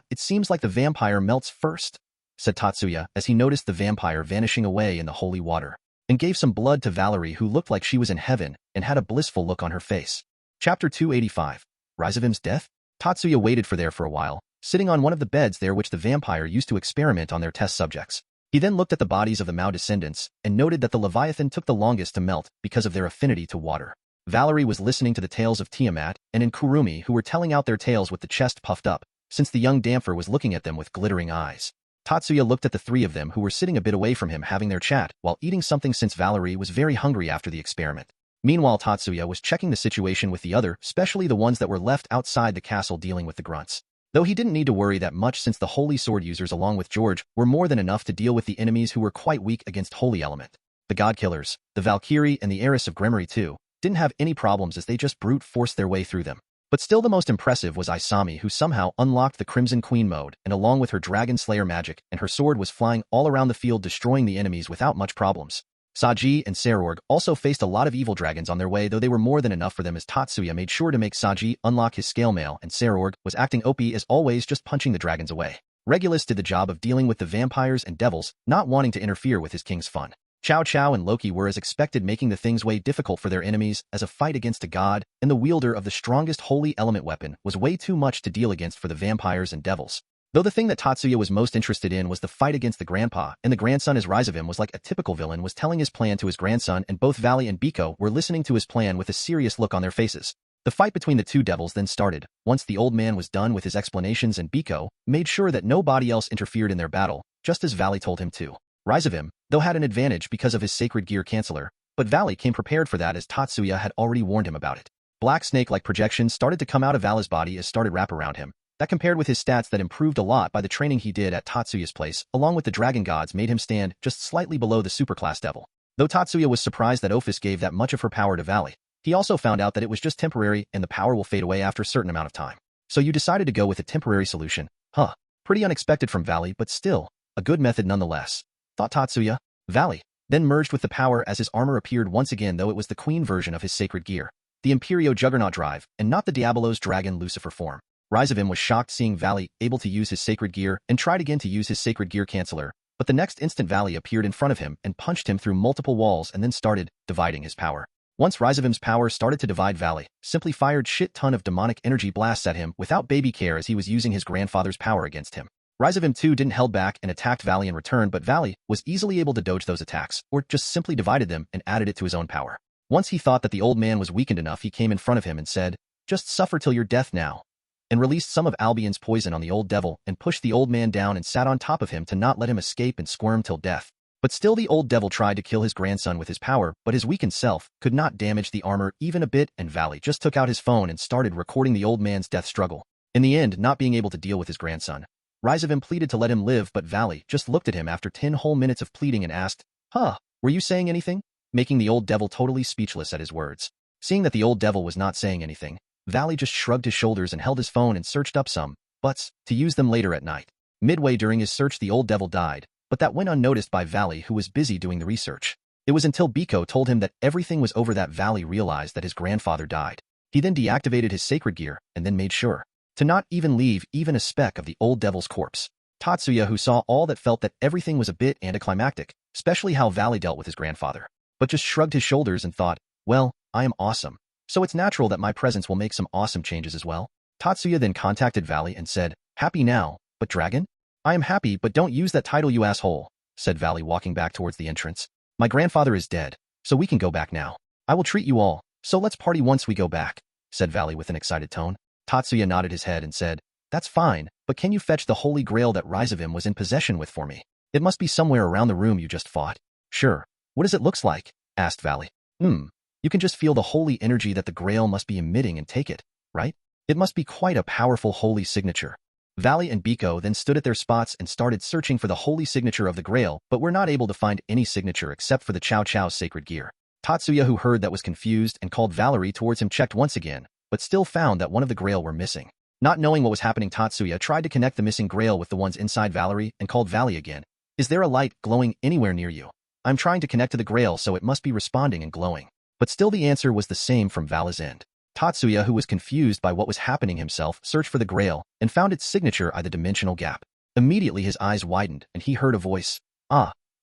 It seems like the vampire melts first, said Tatsuya as he noticed the vampire vanishing away in the holy water, and gave some blood to Valerie, who looked like she was in heaven and had a blissful look on her face. Chapter 285. Rise of Him's Death? Tatsuya waited for a while, sitting on one of the beds there which the vampire used to experiment on their test subjects. He then looked at the bodies of the Mao descendants and noted that the Leviathan took the longest to melt because of their affinity to water. Valerie was listening to the tales of Tiamat and Kurumi, who were telling out their tales with the chest puffed up, since the young Damfer was looking at them with glittering eyes. Tatsuya looked at the three of them who were sitting a bit away from him having their chat while eating something, since Valerie was very hungry after the experiment. Meanwhile, Tatsuya was checking the situation with the other, especially the ones that were left outside the castle dealing with the grunts. Though he didn't need to worry that much since the holy sword users along with George were more than enough to deal with the enemies who were quite weak against holy element. The god killers, the Valkyrie and the heiress of Gremory too, didn't have any problems as they just brute forced their way through them. But still the most impressive was Isami, who somehow unlocked the Crimson Queen mode, and along with her Dragon Slayer magic and her sword was flying all around the field destroying the enemies without much problems. Saji and Sarorg also faced a lot of evil dragons on their way, though they were more than enough for them as Tatsuya made sure to make Saji unlock his scale mail and Sarorg was acting OP as always, just punching the dragons away. Regulus did the job of dealing with the vampires and devils, not wanting to interfere with his king's fun. Cao Cao and Loki were as expected, making the things way difficult for their enemies as a fight against a god, and the wielder of the strongest holy element weapon was way too much to deal against for the vampires and devils. Though the thing that Tatsuya was most interested in was the fight against the grandpa, and the grandson as Rise of him was like a typical villain was telling his plan to his grandson, and both Valley and Biko were listening to his plan with a serious look on their faces. The fight between the two devils then started. Once the old man was done with his explanations and Biko made sure that nobody else interfered in their battle, just as Valley told him to. Rise of him, though, had an advantage because of his sacred gear canceller, but Valley came prepared for that as Tatsuya had already warned him about it. Black snake-like projections started to come out of Valley's body as started wrap around him. That compared with his stats that improved a lot by the training he did at Tatsuya's place, along with the dragon gods, made him stand just slightly below the superclass devil. Though Tatsuya was surprised that Ophis gave that much of her power to Valley, he also found out that it was just temporary and the power will fade away after a certain amount of time. So you decided to go with a temporary solution, huh? Pretty unexpected from Valley, but still, a good method nonetheless, thought Tatsuya. Valley then merged with the power as his armor appeared once again, though it was the queen version of his sacred gear, the Imperio Juggernaut drive, and not the Diabolos dragon Lucifer form. Rise of him was shocked seeing Valley able to use his sacred gear and tried again to use his sacred gear canceller, but the next instant Valley appeared in front of him and punched him through multiple walls and then started dividing his power. Once Rise of him's power started to divide, Valley simply fired shit ton of demonic energy blasts at him without baby care as he was using his grandfather's power against him. Rise of him too didn't held back and attacked Valley in return, but Valley was easily able to dodge those attacks, or just simply divided them and added it to his own power. Once he thought that the old man was weakened enough, he came in front of him and said, "Just suffer till your death now," and released some of Albion's poison on the old devil and pushed the old man down and sat on top of him to not let him escape and squirm till death. But still the old devil tried to kill his grandson with his power, but his weakened self could not damage the armor even a bit, and Valley just took out his phone and started recording the old man's death struggle. In the end, not being able to deal with his grandson, Rise of him pleaded to let him live, but Valley just looked at him after 10 whole minutes of pleading and asked, were you saying anything?" Making the old devil totally speechless at his words. Seeing that the old devil was not saying anything, Valley just shrugged his shoulders and held his phone and searched up some buts to use them later at night. Midway during his search, the old devil died, but that went unnoticed by Valley, who was busy doing the research. It was until Biko told him that everything was over that Valley realized that his grandfather died. He then deactivated his sacred gear and then made sure to not even leave even a speck of the old devil's corpse. Tatsuya, who saw all that, felt that everything was a bit anticlimactic, especially how Valley dealt with his grandfather, but just shrugged his shoulders and thought, well, I am awesome, so it's natural that my presence will make some awesome changes as well. Tatsuya then contacted Valley and said, "Happy now, but dragon?" "I am happy, but don't use that title, you asshole," said Valley, walking back towards the entrance. "My grandfather is dead, so we can go back now. I will treat you all, so let's party once we go back," said Valley with an excited tone. Tatsuya nodded his head and said, "That's fine, but can you fetch the holy grail that Rise of him was in possession with for me? It must be somewhere around the room you just fought." "Sure. What does it look like?" asked Valley. You can just feel the holy energy that the grail must be emitting and take it, right? It must be quite a powerful holy signature." Valley and Biko then stood at their spots and started searching for the holy signature of the grail, but were not able to find any signature except for the Cao Cao's sacred gear. Tatsuya, who heard that, was confused and called Valerie towards him, checked once again, but still found that one of the grail were missing. Not knowing what was happening, Tatsuya tried to connect the missing grail with the ones inside Valerie and called Valley again. "Is there a light glowing anywhere near you? I'm trying to connect to the grail, so it must be responding and glowing." But still the answer was the same from Valley's end. Tatsuya, who was confused by what was happening himself, searched for the grail and found its signature at the dimensional gap. Immediately his eyes widened and he heard a voice.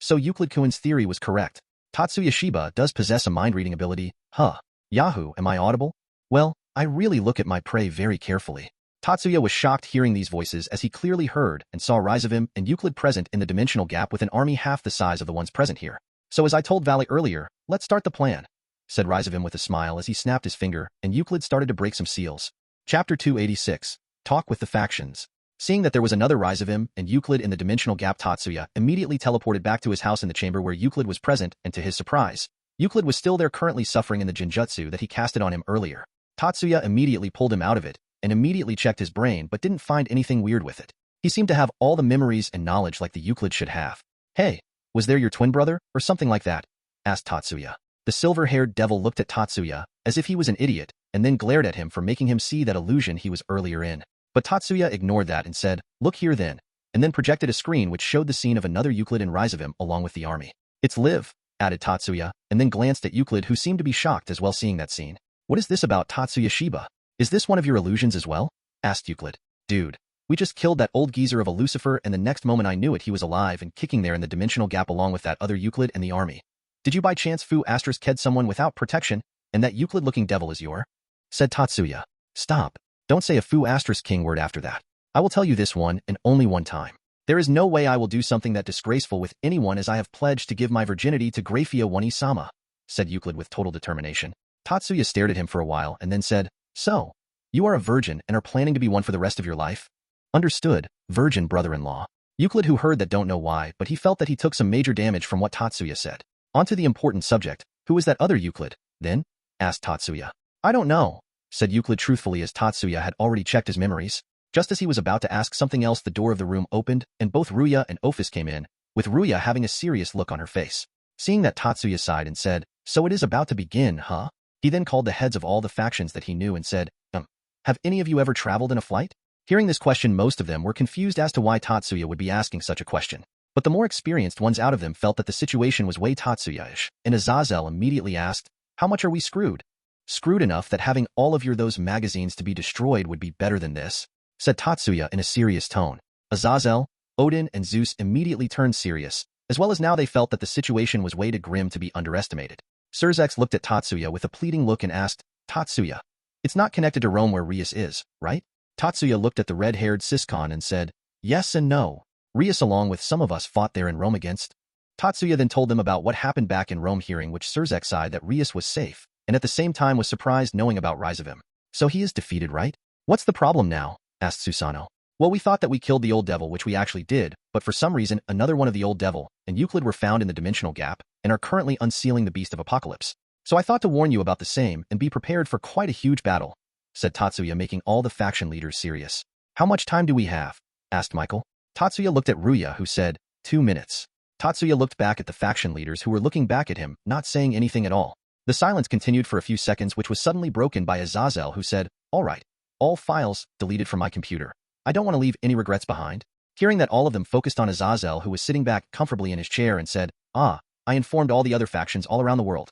So Euclid-Kuhn's theory was correct. Tatsuya Shiba does possess a mind-reading ability. Yahoo, am I audible? Well, I really look at my prey very carefully. Tatsuya was shocked hearing these voices as he clearly heard and saw Rise of him and Euclid present in the dimensional gap with an army half the size of the ones present here. "So as I told Valley earlier, let's start the plan," said Rise of him with a smile as he snapped his finger and Euclid started to break some seals. Chapter 286. Talk with the Factions. Seeing that there was another Rise of him and Euclid in the dimensional gap, Tatsuya immediately teleported back to his house in the chamber where Euclid was present, and to his surprise, Euclid was still there, currently suffering in the genjutsu that he casted on him earlier. Tatsuya immediately pulled him out of it and immediately checked his brain but didn't find anything weird with it. He seemed to have all the memories and knowledge like the Euclid should have. "Hey, was there your twin brother, or something like that?" asked Tatsuya. The silver-haired devil looked at Tatsuya as if he was an idiot and then glared at him for making him see that illusion he was earlier in. But Tatsuya ignored that and said, "Look here then," and then projected a screen which showed the scene of another Euclid and rise of him along with the army. "It's live," added Tatsuya, and then glanced at Euclid who seemed to be shocked as well seeing that scene. "What is this about Tatsuya Shiba? Is this one of your illusions as well?" asked Euclid. "Dude, we just killed that old geezer of a Lucifer and the next moment I knew it he was alive and kicking there in the dimensional gap along with that other Euclid and the army. Did you by chance foo asterisk ked someone without protection and that Euclid-looking devil is your?" said Tatsuya. "Stop. Don't say a foo asterisk king word after that. I will tell you this one and only one time. There is no way I will do something that disgraceful with anyone as I have pledged to give my virginity to Grafia One-sama," said Euclid with total determination. Tatsuya stared at him for a while and then said, "So, you are a virgin and are planning to be one for the rest of your life?" "Understood, virgin brother-in-law." Euclid who heard that don't know why, but he felt that he took some major damage from what Tatsuya said. On to the important subject, who was that other Euclid, then? asked Tatsuya. "I don't know," said Euclid truthfully as Tatsuya had already checked his memories. Just as he was about to ask something else the door of the room opened and both Ruya and Ophis came in, with Ruya having a serious look on her face. Seeing that Tatsuya sighed and said, "So it is about to begin, huh?" He then called the heads of all the factions that he knew and said, "Have any of you ever traveled in a flight?" Hearing this question most of them were confused as to why Tatsuya would be asking such a question. But the more experienced ones out of them felt that the situation was way Tatsuya-ish, and Azazel immediately asked, "How much are we screwed?" "Screwed enough that having all of those magazines to be destroyed would be better than this," said Tatsuya in a serious tone. Azazel, Odin, and Zeus immediately turned serious, as well as now they felt that the situation was way too grim to be underestimated. Surzex looked at Tatsuya with a pleading look and asked, "Tatsuya, it's not connected to Rome where Rias is, right?" Tatsuya looked at the red-haired Siscon and said, "Yes and no. Rias along with some of us fought there in Rome against." Tatsuya then told them about what happened back in Rome, hearing which Surzex sighed that Rias was safe, and at the same time was surprised knowing about rise of him. "So he is defeated, right? What's the problem now?" asked Susano. "Well, we thought that we killed the old devil, which we actually did, but for some reason another one of the old devil and Euclid were found in the dimensional gap and are currently unsealing the beast of apocalypse. So I thought to warn you about the same and be prepared for quite a huge battle," said Tatsuya, making all the faction leaders serious. "How much time do we have?" asked Michael. Tatsuya looked at Ruya, who said, 2 minutes. Tatsuya looked back at the faction leaders who were looking back at him, not saying anything at all. The silence continued for a few seconds, which was suddenly broken by Azazel, who said, "All right. All files deleted from my computer. I don't want to leave any regrets behind." Hearing that all of them focused on Azazel, who was sitting back comfortably in his chair, and said, "I informed all the other factions all around the world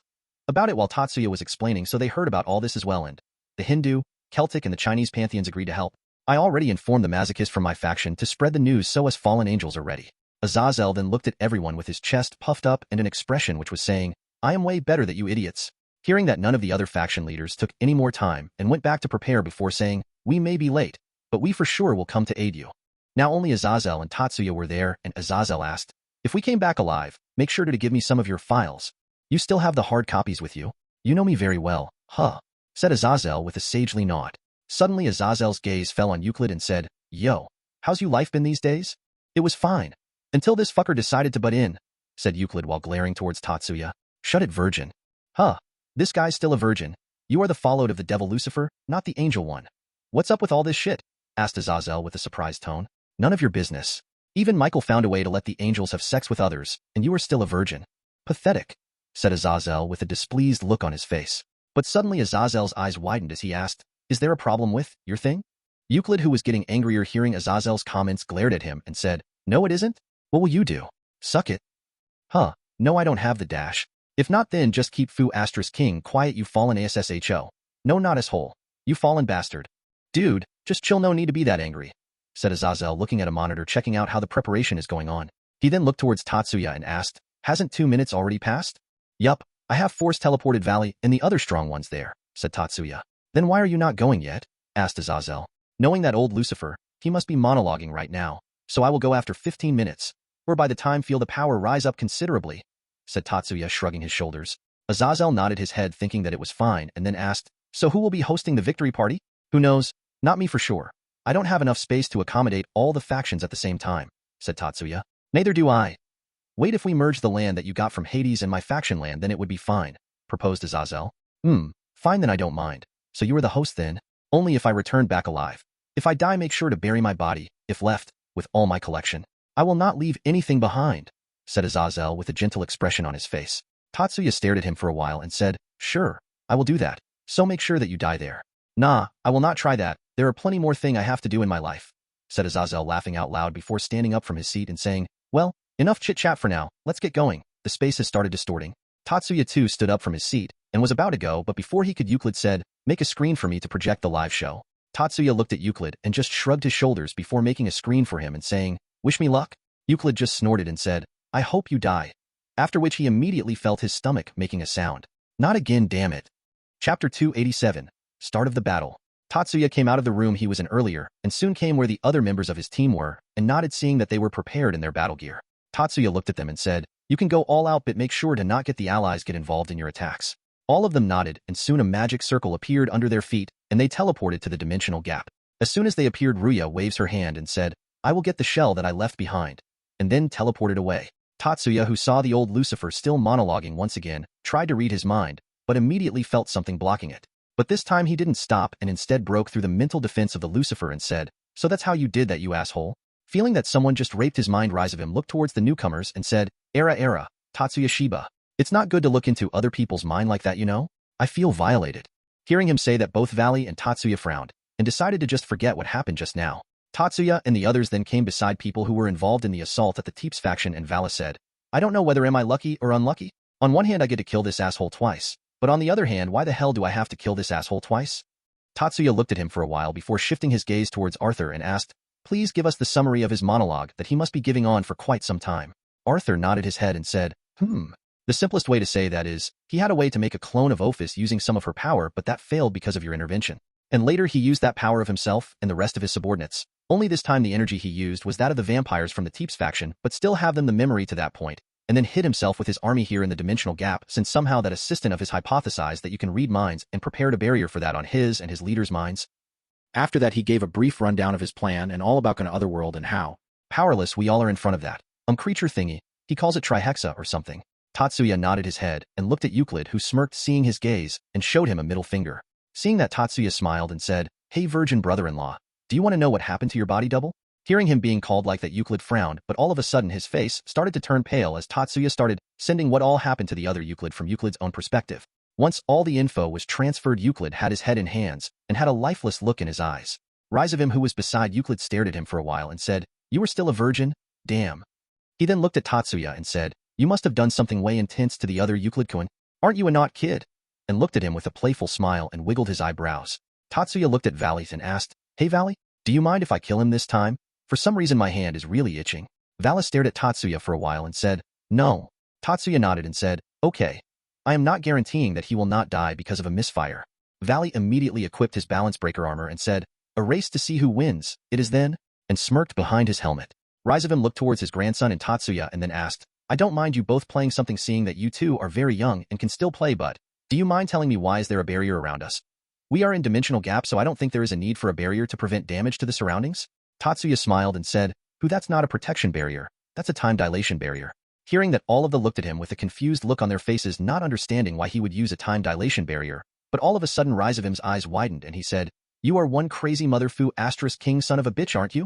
about it while Tatsuya was explaining, so they heard about all this as well, and the Hindu, Celtic, and the Chinese pantheons agreed to help. I already informed the masochists from my faction to spread the news so as fallen angels are ready." Azazel then looked at everyone with his chest puffed up and an expression which was saying, "I am way better than you idiots." Hearing that none of the other faction leaders took any more time and went back to prepare before saying, "We may be late, but we for sure will come to aid you." Now only Azazel and Tatsuya were there, and Azazel asked, "If we came back alive, make sure to give me some of your files. You still have the hard copies with you? You know me very well, huh?" said Azazel with a sagely nod. Suddenly Azazel's gaze fell on Euclid and said, "Yo, how's you life been these days?" "It was fine. Until this fucker decided to butt in," said Euclid while glaring towards Tatsuya. "Shut it, virgin." "Huh. This guy's still a virgin. You are the followed of the devil Lucifer, not the angel one. What's up with all this shit?" asked Azazel with a surprised tone. "None of your business. Even Michael found a way to let the angels have sex with others, and you are still a virgin." "Pathetic," said Azazel with a displeased look on his face. But suddenly Azazel's eyes widened as he asked, "Is there a problem with your thing?" Euclid, who was getting angrier hearing Azazel's comments, glared at him and said, "No, it isn't. What will you do? Suck it?" "Huh, no, I don't have the dash. If not, then just keep foo asterisk king quiet, you fallen assho. No, not asshole. You fallen bastard." "Dude, just chill, no need to be that angry," said Azazel, looking at a monitor checking out how the preparation is going on. He then looked towards Tatsuya and asked, "Hasn't 2 minutes already passed?" "Yup, I have force teleported Valley and the other strong ones there," said Tatsuya. "Then why are you not going yet?" asked Azazel. Knowing that old Lucifer, he must be monologuing right now, "So I will go after 15 minutes, or by the time feel the power rise up considerably," said Tatsuya, shrugging his shoulders. Azazel nodded his head thinking that it was fine and then asked, "So who will be hosting the victory party?" "Who knows? Not me for sure. I don't have enough space to accommodate all the factions at the same time," said Tatsuya. "Neither do I." "Wait, if we merge the land that you got from Hades and my faction land, then it would be fine," proposed Azazel. Fine then, I don't mind. So you are the host then?" Only if I return back alive. If I die, make sure to bury my body, if left, with all my collection. I will not leave anything behind, said Azazel with a gentle expression on his face. Tatsuya stared at him for a while and said, sure, I will do that. So make sure that you die there. Nah, I will not try that. There are plenty more things I have to do in my life, said Azazel laughing out loud before standing up from his seat and saying, well, enough chit-chat for now, let's get going. The space has started distorting. Tatsuya too stood up from his seat and was about to go, but before he could, Euclid said, make a screen for me to project the live show. Tatsuya looked at Euclid and just shrugged his shoulders before making a screen for him and saying, wish me luck? Euclid just snorted and said, I hope you die. After which he immediately felt his stomach making a sound. Not again, damn it. Chapter 287, Start of the Battle. Tatsuya came out of the room he was in earlier and soon came where the other members of his team were and nodded, seeing that they were prepared in their battle gear. Tatsuya looked at them and said, you can go all out, but make sure to not get the allies get involved in your attacks. All of them nodded, and soon a magic circle appeared under their feet and they teleported to the dimensional gap. As soon as they appeared, Ruya waves her hand and said, I will get the shell that I left behind, and then teleported away. Tatsuya, who saw the old Lucifer still monologuing once again, tried to read his mind, but immediately felt something blocking it. But this time he didn't stop and instead broke through the mental defense of the Lucifer and said, so that's how you did that, you asshole? Feeling that someone just raped his mind, Rise of him looked towards the newcomers and said, Era, Tatsuya Shiba. It's not good to look into other people's mind like that, you know? I feel violated. Hearing him say that, both Valley and Tatsuya frowned and decided to just forget what happened just now. Tatsuya and the others then came beside people who were involved in the assault at the Teeps faction, and Vala said, I don't know whether am I lucky or unlucky? On one hand, I get to kill this asshole twice, but on the other hand, why the hell do I have to kill this asshole twice? Tatsuya looked at him for a while before shifting his gaze towards Arthur and asked, please give us the summary of his monologue that he must be giving on for quite some time. Arthur nodded his head and said, The simplest way to say that is, he had a way to make a clone of Ophis using some of her power, but that failed because of your intervention. And later he used that power of himself and the rest of his subordinates. Only this time the energy he used was that of the vampires from the Teeps faction, but still have them the memory to that point, and then hid himself with his army here in the dimensional gap, since somehow that assistant of his hypothesized that you can read minds and prepared a barrier for that on his and his leaders' minds. After that he gave a brief rundown of his plan and all about an otherworld and how powerless we all are in front of that creature thingy. He calls it Trihexa or something. Tatsuya nodded his head and looked at Euclid, who smirked seeing his gaze and showed him a middle finger. Seeing that, Tatsuya smiled and said, Hey virgin brother-in-law, do you want to know what happened to your body double? Hearing him being called like that, Euclid frowned, but all of a sudden his face started to turn pale as Tatsuya started sending what all happened to the other Euclid from Euclid's own perspective. Once all the info was transferred, Euclid had his head in hands and had a lifeless look in his eyes. Rise of him, who was beside Euclid, stared at him for a while and said, You were still a virgin? Damn. He then looked at Tatsuya and said, You must have done something way intense to the other Euclid-kun. Aren't you a not kid? And looked at him with a playful smile and wiggled his eyebrows. Tatsuya looked at Valley and asked, Hey Valley, do you mind if I kill him this time? For some reason my hand is really itching. Valley stared at Tatsuya for a while and said, No. Tatsuya nodded and said, Okay. I am not guaranteeing that he will not die because of a misfire. Valley immediately equipped his balance breaker armor and said, A race to see who wins, it is then? And smirked behind his helmet. Rise of him looked towards his grandson and Tatsuya and then asked, I don't mind you both playing something, seeing that you two are very young and can still play, but do you mind telling me why is there a barrier around us? We are in dimensional gap, so I don't think there is a need for a barrier to prevent damage to the surroundings. Tatsuya smiled and said, That's not a protection barrier, that's a time dilation barrier. Hearing that, all of them looked at him with a confused look on their faces, not understanding why he would use a time dilation barrier, but all of a sudden Rise of him's eyes widened and he said, You are one crazy mother fu asterisk king son of a bitch, aren't you?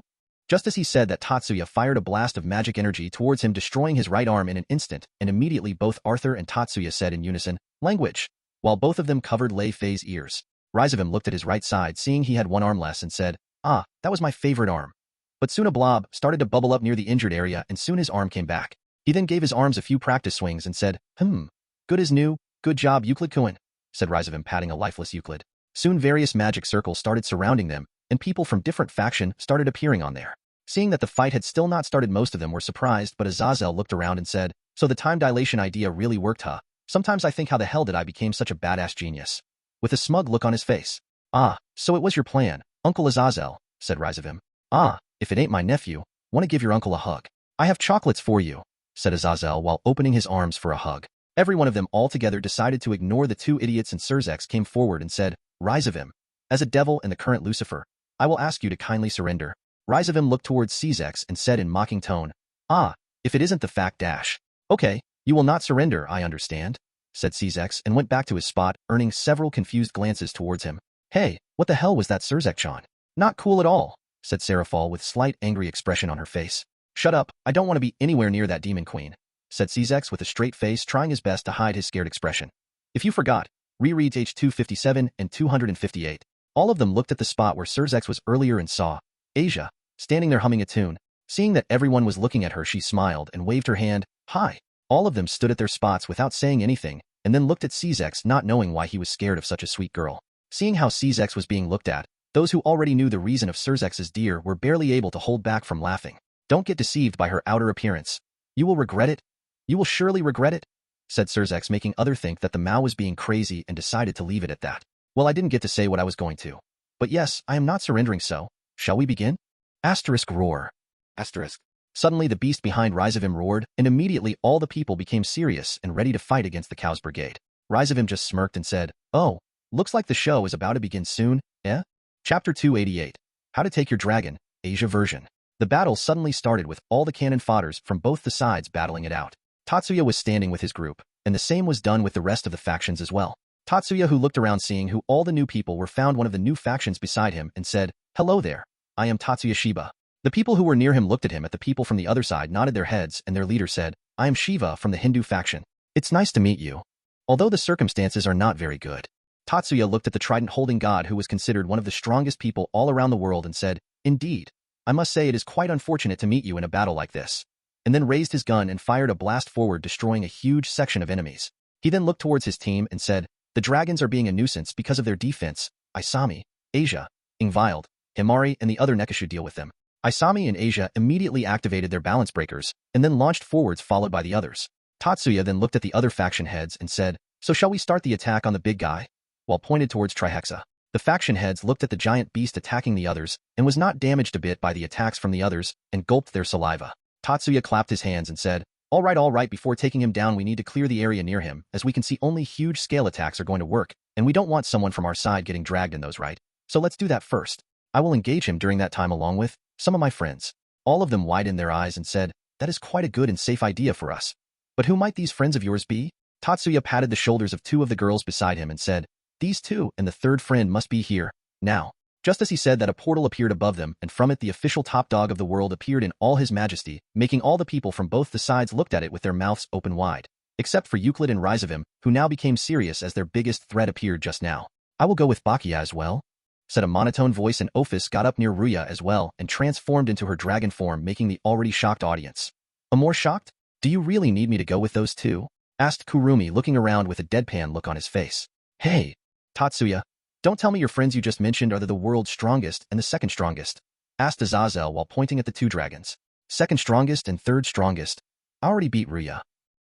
Just as he said that, Tatsuya fired a blast of magic energy towards him, destroying his right arm in an instant, and immediately both Arthur and Tatsuya said in unison, Language, while both of them covered Lei Fei's ears. Rise of him looked at his right side, seeing he had one arm less, and said, Ah, that was my favorite arm. But soon a blob started to bubble up near the injured area, and soon his arm came back. He then gave his arms a few practice swings and said, Good as new, good job Euclid-kun, said Rise of him, patting a lifeless Euclid. Soon various magic circles started surrounding them, and people from different faction started appearing on there. Seeing that the fight had still not started, most of them were surprised, but Azazel looked around and said, So the time dilation idea really worked, huh? Sometimes I think, how the hell did I become such a badass genius? With a smug look on his face. Ah, so it was your plan, Uncle Azazel, said Rise of him. Ah, if it ain't my nephew, want to give your uncle a hug. I have chocolates for you, said Azazel while opening his arms for a hug. Every one of them altogether decided to ignore the two idiots, and Surzex came forward and said, Rise of him, as a devil and the current Lucifer, I will ask you to kindly surrender. Rise of him looked towards Surzex and said in mocking tone, Ah, if it isn't the fact dash. Okay, you will not surrender, I understand, said Surzex and went back to his spot, earning several confused glances towards him. Hey, what the hell was that Surzek-chan? Not cool at all, said Seraphal with slight angry expression on her face. Shut up, I don't want to be anywhere near that demon queen, said Czex with a straight face trying his best to hide his scared expression. If you forgot, rereads H 257 and 258. All of them looked at the spot where Surzek was earlier and saw Asia, standing there humming a tune. Seeing that everyone was looking at her, she smiled and waved her hand. Hi. All of them stood at their spots without saying anything, and then looked at Czex, not knowing why he was scared of such a sweet girl. Seeing how Czex was being looked at, those who already knew the reason of Surzex's deer were barely able to hold back from laughing. Don't get deceived by her outer appearance. You will regret it. You will surely regret it, said Surzex, making other think that the Mao was being crazy and decided to leave it at that. Well, I didn't get to say what I was going to. But yes, I am not surrendering, so shall we begin? Asterisk roar. Asterisk. Suddenly the beast behind Rizavim roared, and immediately all the people became serious and ready to fight against the Cow's Brigade. Rizavim just smirked and said, "Oh, looks like the show is about to begin soon, eh?" Chapter 288. How to Take Your Dragon, Asia version. The battle suddenly started with all the cannon fodders from both the sides battling it out. Tatsuya was standing with his group, and the same was done with the rest of the factions as well. Tatsuya, who looked around seeing who all the new people were, found one of the new factions beside him and said, "Hello there. I am Tatsuya Shiba." The people who were near him looked at him. At the people from the other side nodded their heads, and their leader said, "I am Shiva from the Hindu faction. It's nice to meet you. Although the circumstances are not very good." Tatsuya looked at the trident-holding god, who was considered one of the strongest people all around the world, and said, "Indeed. I must say it is quite unfortunate to meet you in a battle like this," and then raised his gun and fired a blast forward, destroying a huge section of enemies. He then looked towards his team and said, "The dragons are being a nuisance because of their defense. Isami, Asia, Ingvild, Himari, and the other Nekashu deal with them." Isami and Asia immediately activated their balance breakers, and then launched forwards, followed by the others. Tatsuya then looked at the other faction heads and said, "So shall we start the attack on the big guy?" While pointed towards Trihexa. The faction heads looked at the giant beast attacking the others, and was not damaged a bit by the attacks from the others, and gulped their saliva. Tatsuya clapped his hands and said, all right, before taking him down we need to clear the area near him, as we can see only huge scale attacks are going to work, and we don't want someone from our side getting dragged in those, right? So let's do that first. I will engage him during that time along with some of my friends." All of them widened their eyes and said, "That is quite a good and safe idea for us. But who might these friends of yours be?" Tatsuya patted the shoulders of two of the girls beside him and said, "These two and the third friend must be here now." Just as he said that, a portal appeared above them, and from it the official top dog of the world appeared in all his majesty, making all the people from both the sides looked at it with their mouths open wide. Except for Euclid and Rizavim, who now became serious as their biggest threat appeared just now. "I will go with Bakia as well," said a monotone voice, and Ophis got up near Ruya as well and transformed into her dragon form, making the already shocked audience a more shocked. "Do you really need me to go with those two?" asked Kurumi, looking around with a deadpan look on his face. "Hey, Tatsuya, don't tell me your friends you just mentioned are the world's strongest and the second strongest," asked Azazel while pointing at the two dragons. "Second strongest and third strongest? I already beat Ruya,"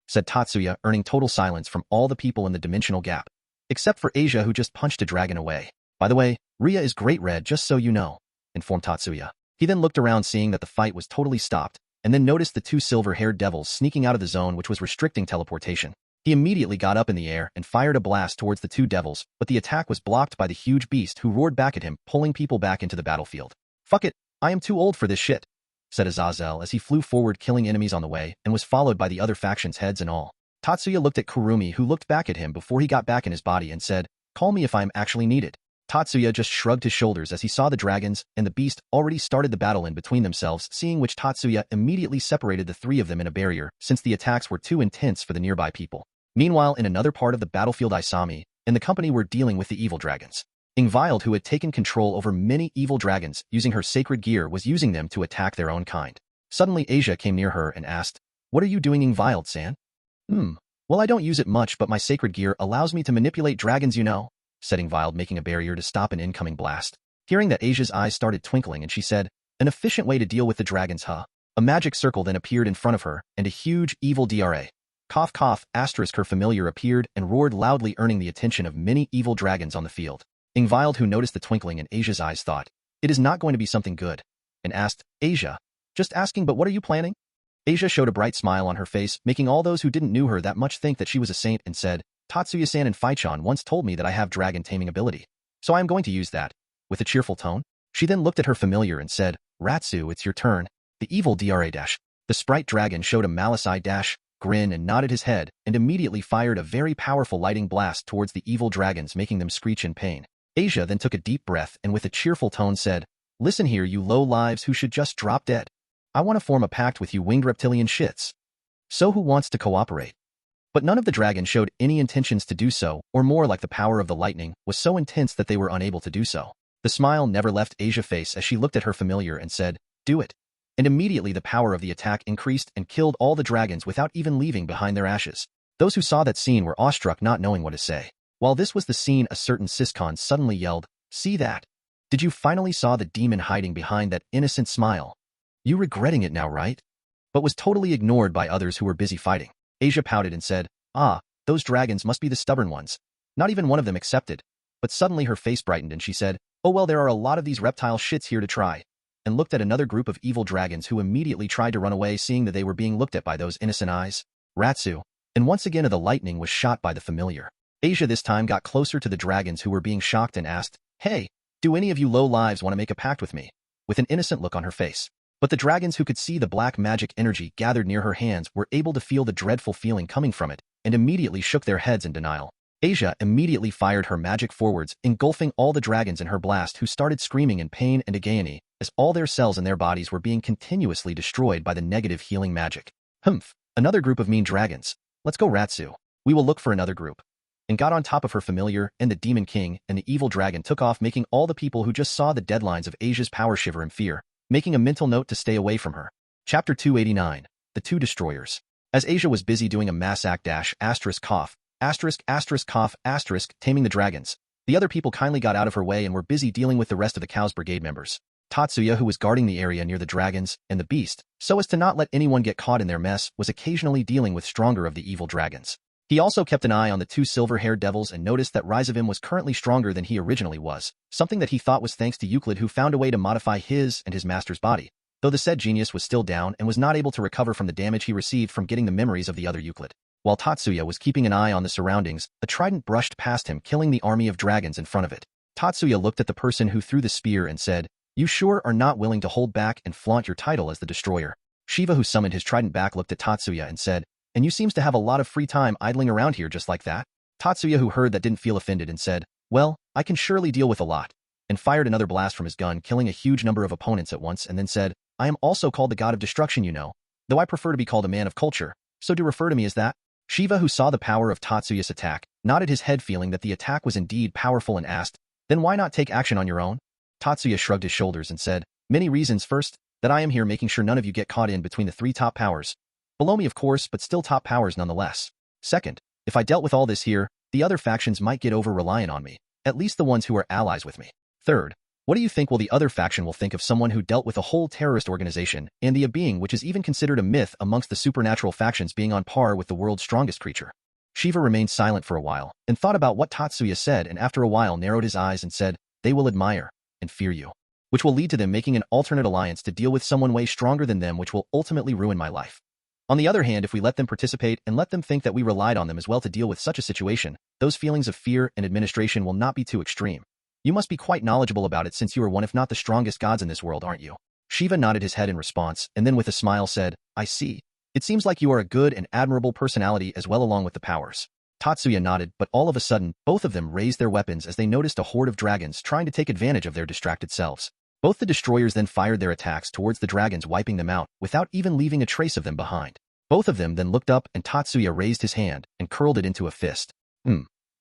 said Tatsuya, earning total silence from all the people in the dimensional gap, except for Asia, who just punched a dragon away. "By the way, Ruya is great red, just so you know," informed Tatsuya. He then looked around, seeing that the fight was totally stopped, and then noticed the two silver-haired devils sneaking out of the zone which was restricting teleportation. He immediately got up in the air and fired a blast towards the two devils, but the attack was blocked by the huge beast, who roared back at him, pulling people back into the battlefield. "Fuck it, I am too old for this shit," said Azazel as he flew forward, killing enemies on the way, and was followed by the other factions' heads and all. Tatsuya looked at Kurumi, who looked back at him before he got back in his body, and said, "Call me if I am actually needed." Tatsuya just shrugged his shoulders as he saw the dragons and the beast already started the battle in between themselves, seeing which Tatsuya immediately separated the three of them in a barrier, since the attacks were too intense for the nearby people. Meanwhile, in another part of the battlefield, Isami and the company were dealing with the evil dragons. Ingvild, who had taken control over many evil dragons using her sacred gear, was using them to attack their own kind. Suddenly Asia came near her and asked, "What are you doing, Ingvild-san?" Well, I don't use it much, but my sacred gear allows me to manipulate dragons, you know," said Ingvild, making a barrier to stop an incoming blast. Hearing that, Asia's eyes started twinkling and she said, "An efficient way to deal with the dragons, huh?" A magic circle then appeared in front of her, and a huge evil DRA. Cough cough, asterisk, her familiar appeared and roared loudly, earning the attention of many evil dragons on the field. Ingvild, who noticed the twinkling in Asia's eyes, thought, "It is not going to be something good," and asked, "Asia, just asking, but what are you planning?" Asia showed a bright smile on her face, making all those who didn't know her that much think that she was a saint, and said, "Tatsuya-san and Faichan once told me that I have dragon taming ability, so I am going to use that," with a cheerful tone. She then looked at her familiar and said, "Ratsu, it's your turn." The evil DRA dash. The sprite dragon showed a malice eye dash, grin, and nodded his head, and immediately fired a very powerful lightning blast towards the evil dragons, making them screech in pain. Asia then took a deep breath and with a cheerful tone said, "Listen here, you low lives who should just drop dead. I want to form a pact with you winged reptilian shits. So who wants to cooperate?" But none of the dragons showed any intentions to do so, or more like the power of the lightning was so intense that they were unable to do so. The smile never left Asia's face as she looked at her familiar and said, "Do it." And immediately the power of the attack increased and killed all the dragons without even leaving behind their ashes. Those who saw that scene were awestruck, not knowing what to say. While this was the scene, a certain Siscon suddenly yelled, "See that? Did you finally saw the demon hiding behind that innocent smile? You regretting it now, right?" But was totally ignored by others who were busy fighting. Asia pouted and said, "Ah, those dragons must be the stubborn ones. Not even one of them accepted." But suddenly her face brightened and she said, "Oh well, there are a lot of these reptile shits here to try," and looked at another group of evil dragons who immediately tried to run away, seeing that they were being looked at by those innocent eyes. Ratsu. And once again the lightning was shot by the familiar. Asia this time got closer to the dragons who were being shocked and asked, "Hey, do any of you low lives want to make a pact with me?" With an innocent look on her face. But the dragons who could see the black magic energy gathered near her hands were able to feel the dreadful feeling coming from it, and immediately shook their heads in denial. Asia immediately fired her magic forwards, engulfing all the dragons in her blast, who started screaming in pain and agony, as all their cells in their bodies were being continuously destroyed by the negative healing magic. "Humph, another group of mean dragons. Let's go, Ratsu. We will look for another group." And got on top of her familiar, and the Demon King and the evil dragon took off, making all the people who just saw the deadlines of Asia's power shiver in fear, making a mental note to stay away from her. Chapter 289. The Two Destroyers. As Asia was busy doing a mass act dash cough, cough, taming the dragons, the other people kindly got out of her way and were busy dealing with the rest of the Cows Brigade members. Tatsuya, who was guarding the area near the dragons and the beast, so as to not let anyone get caught in their mess, was occasionally dealing with stronger of the evil dragons. He also kept an eye on the two silver-haired devils and noticed that Rizavim was currently stronger than he originally was, something that he thought was thanks to Euclid, who found a way to modify his and his master's body, though the said genius was still down and was not able to recover from the damage he received from getting the memories of the other Euclid. While Tatsuya was keeping an eye on the surroundings, a trident brushed past him, killing the army of dragons in front of it. Tatsuya looked at the person who threw the spear and said, "You sure are not willing to hold back and flaunt your title as the destroyer." Shiva, who summoned his trident back, looked at Tatsuya and said, "And you seems to have a lot of free time idling around here just like that?" Tatsuya, who heard that, didn't feel offended and said, "Well, I can surely deal with a lot," and fired another blast from his gun, killing a huge number of opponents at once, and then said, "I am also called the god of destruction, you know, though I prefer to be called a man of culture, so do refer to me as that." Shiva, who saw the power of Tatsuya's attack, nodded his head, feeling that the attack was indeed powerful, and asked, "Then why not take action on your own?" Tatsuya shrugged his shoulders and said, "Many reasons. First, that I am here making sure none of you get caught in between the three top powers. Below me, of course, but still top powers nonetheless. Second, if I dealt with all this here, the other factions might get over-reliant on me, at least the ones who are allies with me. Third, what do you think will the other faction will think of someone who dealt with a whole terrorist organization and a being which is even considered a myth amongst the supernatural factions, being on par with the world's strongest creature?" Shiva remained silent for a while and thought about what Tatsuya said, and after a while narrowed his eyes and said, "They will admire and fear you, which will lead to them making an alternate alliance to deal with someone way stronger than them, which will ultimately ruin my life. On the other hand, if we let them participate and let them think that we relied on them as well to deal with such a situation, those feelings of fear and administration will not be too extreme. You must be quite knowledgeable about it, since you are one if not the strongest gods in this world, aren't you?" Shiva nodded his head in response, and then with a smile said, "I see. It seems like you are a good and admirable personality as well, along with the powers." Tatsuya nodded, but all of a sudden, both of them raised their weapons as they noticed a horde of dragons trying to take advantage of their distracted selves. Both the destroyers then fired their attacks towards the dragons, wiping them out without even leaving a trace of them behind. Both of them then looked up, and Tatsuya raised his hand and curled it into a fist.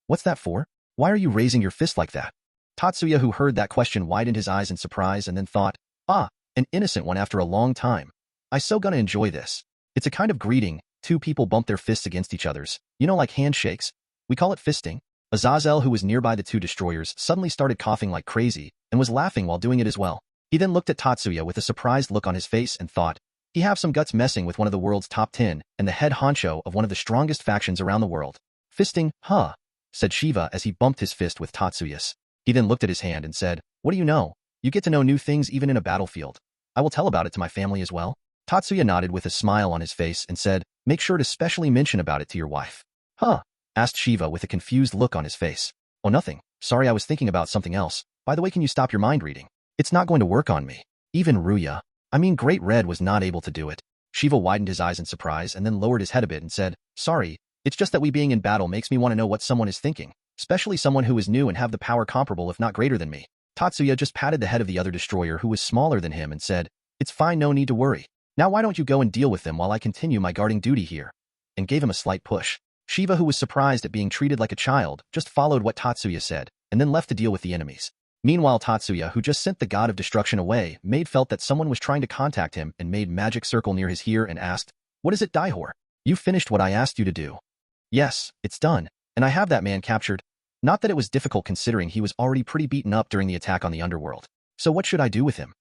What's that for? Why are you raising your fist like that?" Tatsuya, who heard that question, widened his eyes in surprise and then thought, an innocent one after a long time. I so gonna enjoy this. It's a kind of greeting. Two people bump their fists against each other's, you know, like handshakes. We call it fisting. Azazel, who was nearby the two destroyers, suddenly started coughing like crazy and was laughing while doing it as well. He then looked at Tatsuya with a surprised look on his face and thought, he have some guts messing with one of the world's top 10 and the head honcho of one of the strongest factions around the world. "Fisting, huh?" said Shiva as he bumped his fist with Tatsuya's. He then looked at his hand and said, "What do you know? You get to know new things even in a battlefield. I will tell about it to my family as well." Tatsuya nodded with a smile on his face and said, "Make sure to specially mention about it to your wife." "Huh?" asked Shiva with a confused look on his face. "Oh, nothing. Sorry, I was thinking about something else. By the way, can you stop your mind reading? It's not going to work on me. Even Great Red was not able to do it." Shiva widened his eyes in surprise and then lowered his head a bit and said, "Sorry, it's just that we being in battle makes me want to know what someone is thinking. especially someone who is new and have the power comparable if not greater than me. Tatsuya just patted the head of the other destroyer who was smaller than him and said, "It's fine, no need to worry. Now why don't you go and deal with them while I continue my guarding duty here?" And gave him a slight push. Shiva, who was surprised at being treated like a child, just followed what Tatsuya said, and then left to deal with the enemies. Meanwhile, Tatsuya, who just sent the god of destruction away, felt that someone was trying to contact him and made magic circle near his ear and asked, "What is it, Daihor? You finished what I asked you to do?" "Yes, it's done, and I have that man captured." Not that it was difficult considering he was already pretty beaten up during the attack on the underworld. "So what should I do with him?"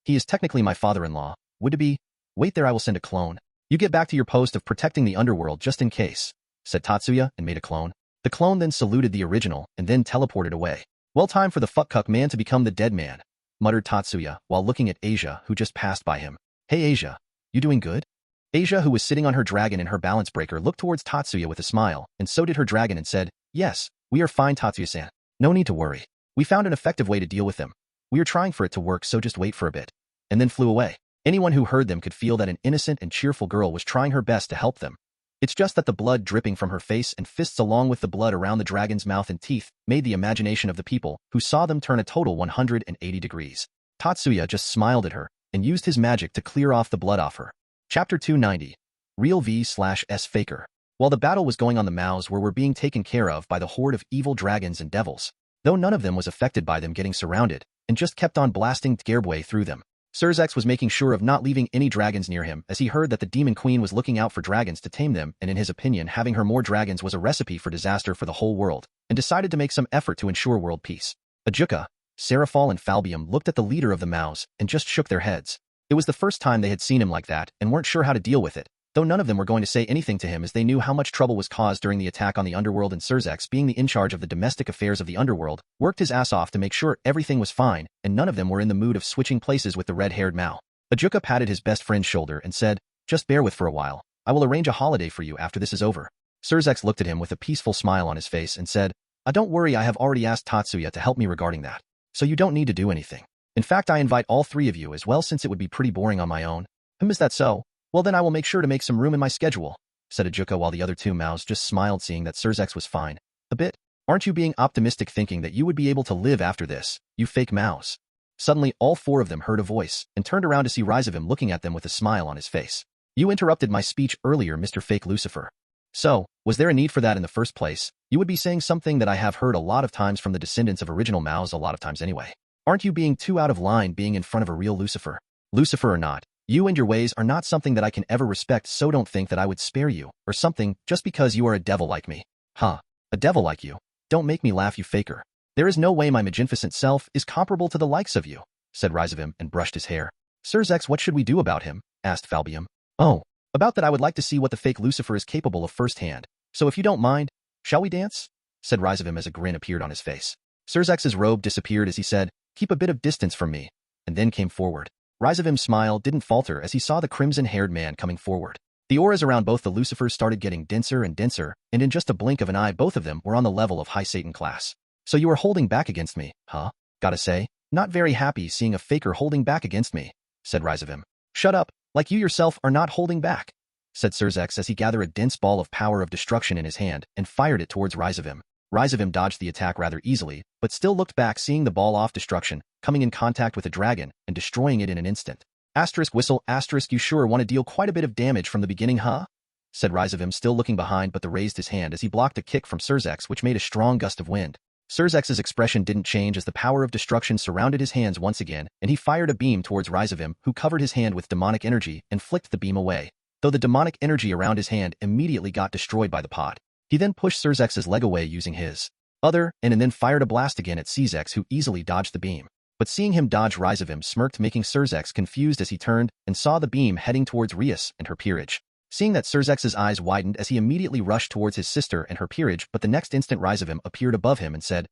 He is technically my father-in-law. Would it be? Wait there, I will send a clone. You get back to your post of protecting the underworld just in case," said Tatsuya and made a clone. The clone then saluted the original and then teleported away. "Well, time for the fuck-cuck man to become the dead man," muttered Tatsuya while looking at Asia, who just passed by him. "Hey Asia, you doing good?" Asia, who was sitting on her dragon in her balance breaker, looked towards Tatsuya with a smile, and so did her dragon and said, "Yes, we are fine, Tatsuya-san. No need to worry. We found an effective way to deal with them. We are trying for it to work, so just wait for a bit." And then flew away. Anyone who heard them could feel that an innocent and cheerful girl was trying her best to help them. It's just that the blood dripping from her face and fists along with the blood around the dragon's mouth and teeth made the imagination of the people who saw them turn a total 180 degrees. Tatsuya just smiled at her and used his magic to clear off the blood off her. Chapter 290. Real V/S Faker. While the battle was going on, the Maos were being taken care of by the horde of evil dragons and devils, though none of them was affected by them getting surrounded, and just kept on blasting Gerbway through them. Surzex was making sure of not leaving any dragons near him as he heard that the Demon Queen was looking out for dragons to tame them, and in his opinion having her more dragons was a recipe for disaster for the whole world, and decided to make some effort to ensure world peace. Ajuka, Seraphal and Falbium looked at the leader of the Maos and just shook their heads. It was the first time they had seen him like that and weren't sure how to deal with it, though none of them were going to say anything to him as they knew how much trouble was caused during the attack on the underworld, and Surzex, being the in charge of the domestic affairs of the underworld, worked his ass off to make sure everything was fine, and none of them were in the mood of switching places with the red-haired Mao. Ajuka patted his best friend's shoulder and said, "Just bear with for a while. I will arrange a holiday for you after this is over." Surzex looked at him with a peaceful smile on his face and said, "Don't worry, I have already asked Tatsuya to help me regarding that, so you don't need to do anything. In fact, I invite all three of you as well since it would be pretty boring on my own." "Is that so? Well then I will make sure to make some room in my schedule," said Ajuka, while the other two Maos just smiled seeing that Surzex was fine. "A bit? Aren't you being optimistic thinking that you would be able to live after this, you fake Maos?" Suddenly all four of them heard a voice and turned around to see Rizavim looking at them with a smile on his face. "You interrupted my speech earlier, Mr. Fake Lucifer. So, was there a need for that in the first place? You would be saying something that I have heard a lot of times from the descendants of original Maos, a lot of times anyway. Aren't you being too out of line being in front of a real Lucifer? Lucifer or not, you and your ways are not something that I can ever respect, so don't think that I would spare you, or something, just because you are a devil like me." "Huh? A devil like you? Don't make me laugh, you faker. There is no way my magnificent self is comparable to the likes of you," said Rizavim and brushed his hair. "Surzex, what should we do about him?" asked Falbium. "Oh, about that I would like to see what the fake Lucifer is capable of firsthand. So if you don't mind, shall we dance?" said Rizavim as a grin appeared on his face. Surzex's robe disappeared as he said, "Keep a bit of distance from me," and then came forward. Rizavim's smile didn't falter as he saw the crimson-haired man coming forward. The auras around both the Lucifers started getting denser and denser, and in just a blink of an eye both of them were on the level of high Satan class. "So you are holding back against me, huh? Gotta say, not very happy seeing a faker holding back against me," said Rizavim. "Shut up, like you yourself are not holding back," said Surzex as he gathered a dense ball of power of destruction in his hand and fired it towards Rizavim. Rizavim dodged the attack rather easily, but still looked back seeing the ball off destruction, coming in contact with a dragon and destroying it in an instant. Whistle, you sure want to deal quite a bit of damage from the beginning, huh? said Rizavim, still looking behind, but raised his hand as he blocked a kick from Surzex which made a strong gust of wind. Surzex's expression didn't change as the power of destruction surrounded his hands once again, and he fired a beam towards Rizavim, who covered his hand with demonic energy and flicked the beam away, though the demonic energy around his hand immediately got destroyed by the pod. He then pushed Surzex's leg away using his other and then fired a blast again at Czex, who easily dodged the beam. But seeing him dodge, Rizavim smirked, making Surzex confused as he turned and saw the beam heading towards Rias and her peerage. Seeing that, Surzex's eyes widened as he immediately rushed towards his sister and her peerage, but the next instant Rizavim appeared above him and said,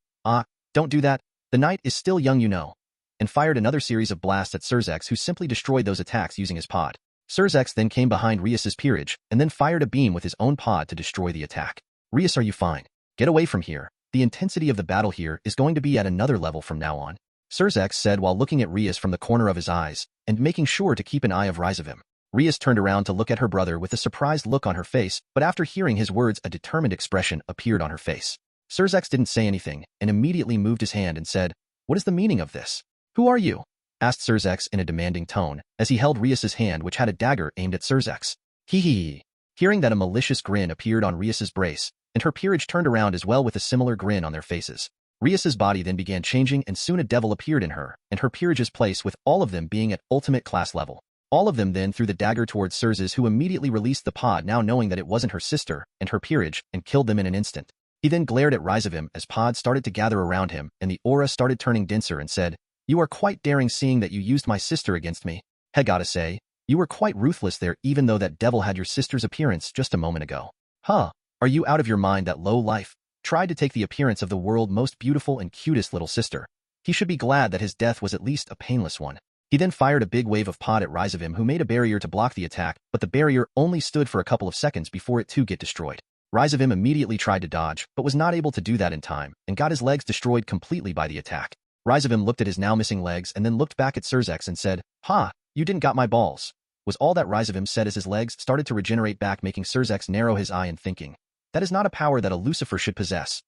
"Don't do that, the night is still young, you know," and fired another series of blasts at Surzex, who simply destroyed those attacks using his pod. Surzex then came behind Rias's peerage and then fired a beam with his own pod to destroy the attack. "Rias, are you fine? Get away from here. The intensity of the battle here is going to be at another level from now on," Surzex said while looking at Rias from the corner of his eyes and making sure to keep an eye of Rizavim. Rias turned around to look at her brother with a surprised look on her face, but after hearing his words, a determined expression appeared on her face. Surzex didn't say anything and immediately moved his hand and said, "What is the meaning of this? Who are you?" asked Surzex in a demanding tone as he held Rias's hand, which had a dagger aimed at Surzex. Hee hee. Hearing that, a malicious grin appeared on Rias's brace, and her peerage turned around as well with a similar grin on their faces. Rias's body then began changing, and soon a devil appeared in her, and her peerage's place, with all of them being at ultimate class level. All of them then threw the dagger towards Surzes, who immediately released the pod, now knowing that it wasn't her sister and her peerage, and killed them in an instant. He then glared at Rizavim as pods started to gather around him, and the aura started turning denser, and said, "You are quite daring, seeing that you used my sister against me. I gotta say, you were quite ruthless there, even though that devil had your sister's appearance just a moment ago. Huh, are you out of your mind? That low life tried to take the appearance of the world's most beautiful and cutest little sister. He should be glad that his death was at least a painless one." He then fired a big wave of pod at Rizavim, who made a barrier to block the attack, but the barrier only stood for a couple of seconds before it too get destroyed. Rizavim immediately tried to dodge, but was not able to do that in time, and got his legs destroyed completely by the attack. Rizavim looked at his now missing legs and then looked back at Surzex and said, "Ha, you didn't got my balls," was all that Rizavim said as his legs started to regenerate back, making Surzex narrow his eye and thinking, that is not a power that a Lucifer should possess.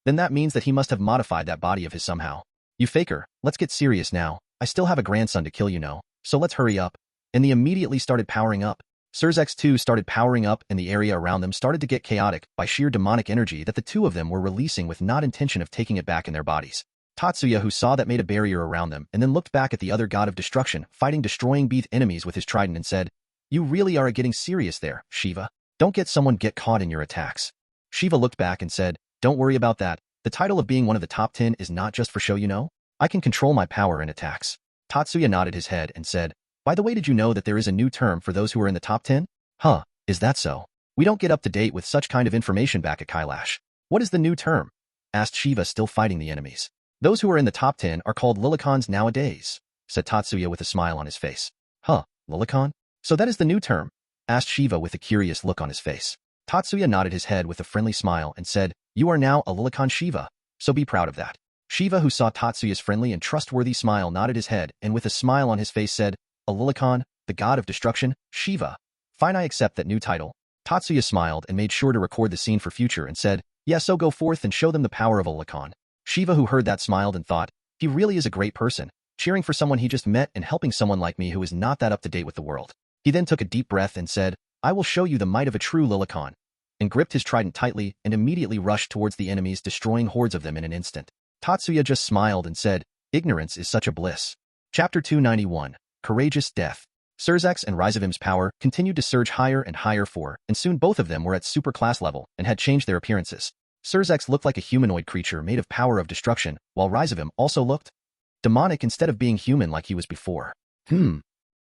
Then that means that he must have modified that body of his somehow. "You faker, let's get serious now. I still have a grandson to kill, you know, so let's hurry up." And they immediately started powering up. Surzex too started powering up, and the area around them started to get chaotic by sheer demonic energy that the two of them were releasing with not intention of taking it back in their bodies. Tatsuya, who saw that, made a barrier around them and then looked back at the other god of destruction, fighting destroying beat enemies with his trident, and said, "You really are getting serious there, Shiva. Don't get caught in your attacks." Shiva looked back and said, "Don't worry about that. The title of being one of the top 10 is not just for show, you know. I can control my power and attacks." Tatsuya nodded his head and said, "By the way, did you know that there is a new term for those who are in the top 10? Huh, is that so? We don't get up to date with such kind of information back at Kailash." "What is the new term?" asked Shiva, still fighting the enemies. "Those who are in the top 10 are called Lilicons nowadays," said Tatsuya with a smile on his face. "Huh, Lilicon? So that is the new term?" asked Shiva with a curious look on his face. Tatsuya nodded his head with a friendly smile and said, "You are now a Lilicon, Shiva, so be proud of that." Shiva, who saw Tatsuya's friendly and trustworthy smile, nodded his head and with a smile on his face said, "A Lilicon, the god of destruction, Shiva. Fine, I accept that new title." Tatsuya smiled and made sure to record the scene for future and said, "Yeah, so go forth and show them the power of a Lilicon." Shiva, who heard that, smiled and thought, he really is a great person, cheering for someone he just met and helping someone like me who is not that up to date with the world. He then took a deep breath and said, "I will show you the might of a true Lilicon," and gripped his trident tightly and immediately rushed towards the enemies, destroying hordes of them in an instant. Tatsuya just smiled and said, "Ignorance is such a bliss." Chapter 291, Courageous Death. Surzex and Rizavim's power continued to surge higher and higher and soon both of them were at super class level and had changed their appearances. Surzex looked like a humanoid creature made of power of destruction, while Rizavim also looked demonic instead of being human like he was before.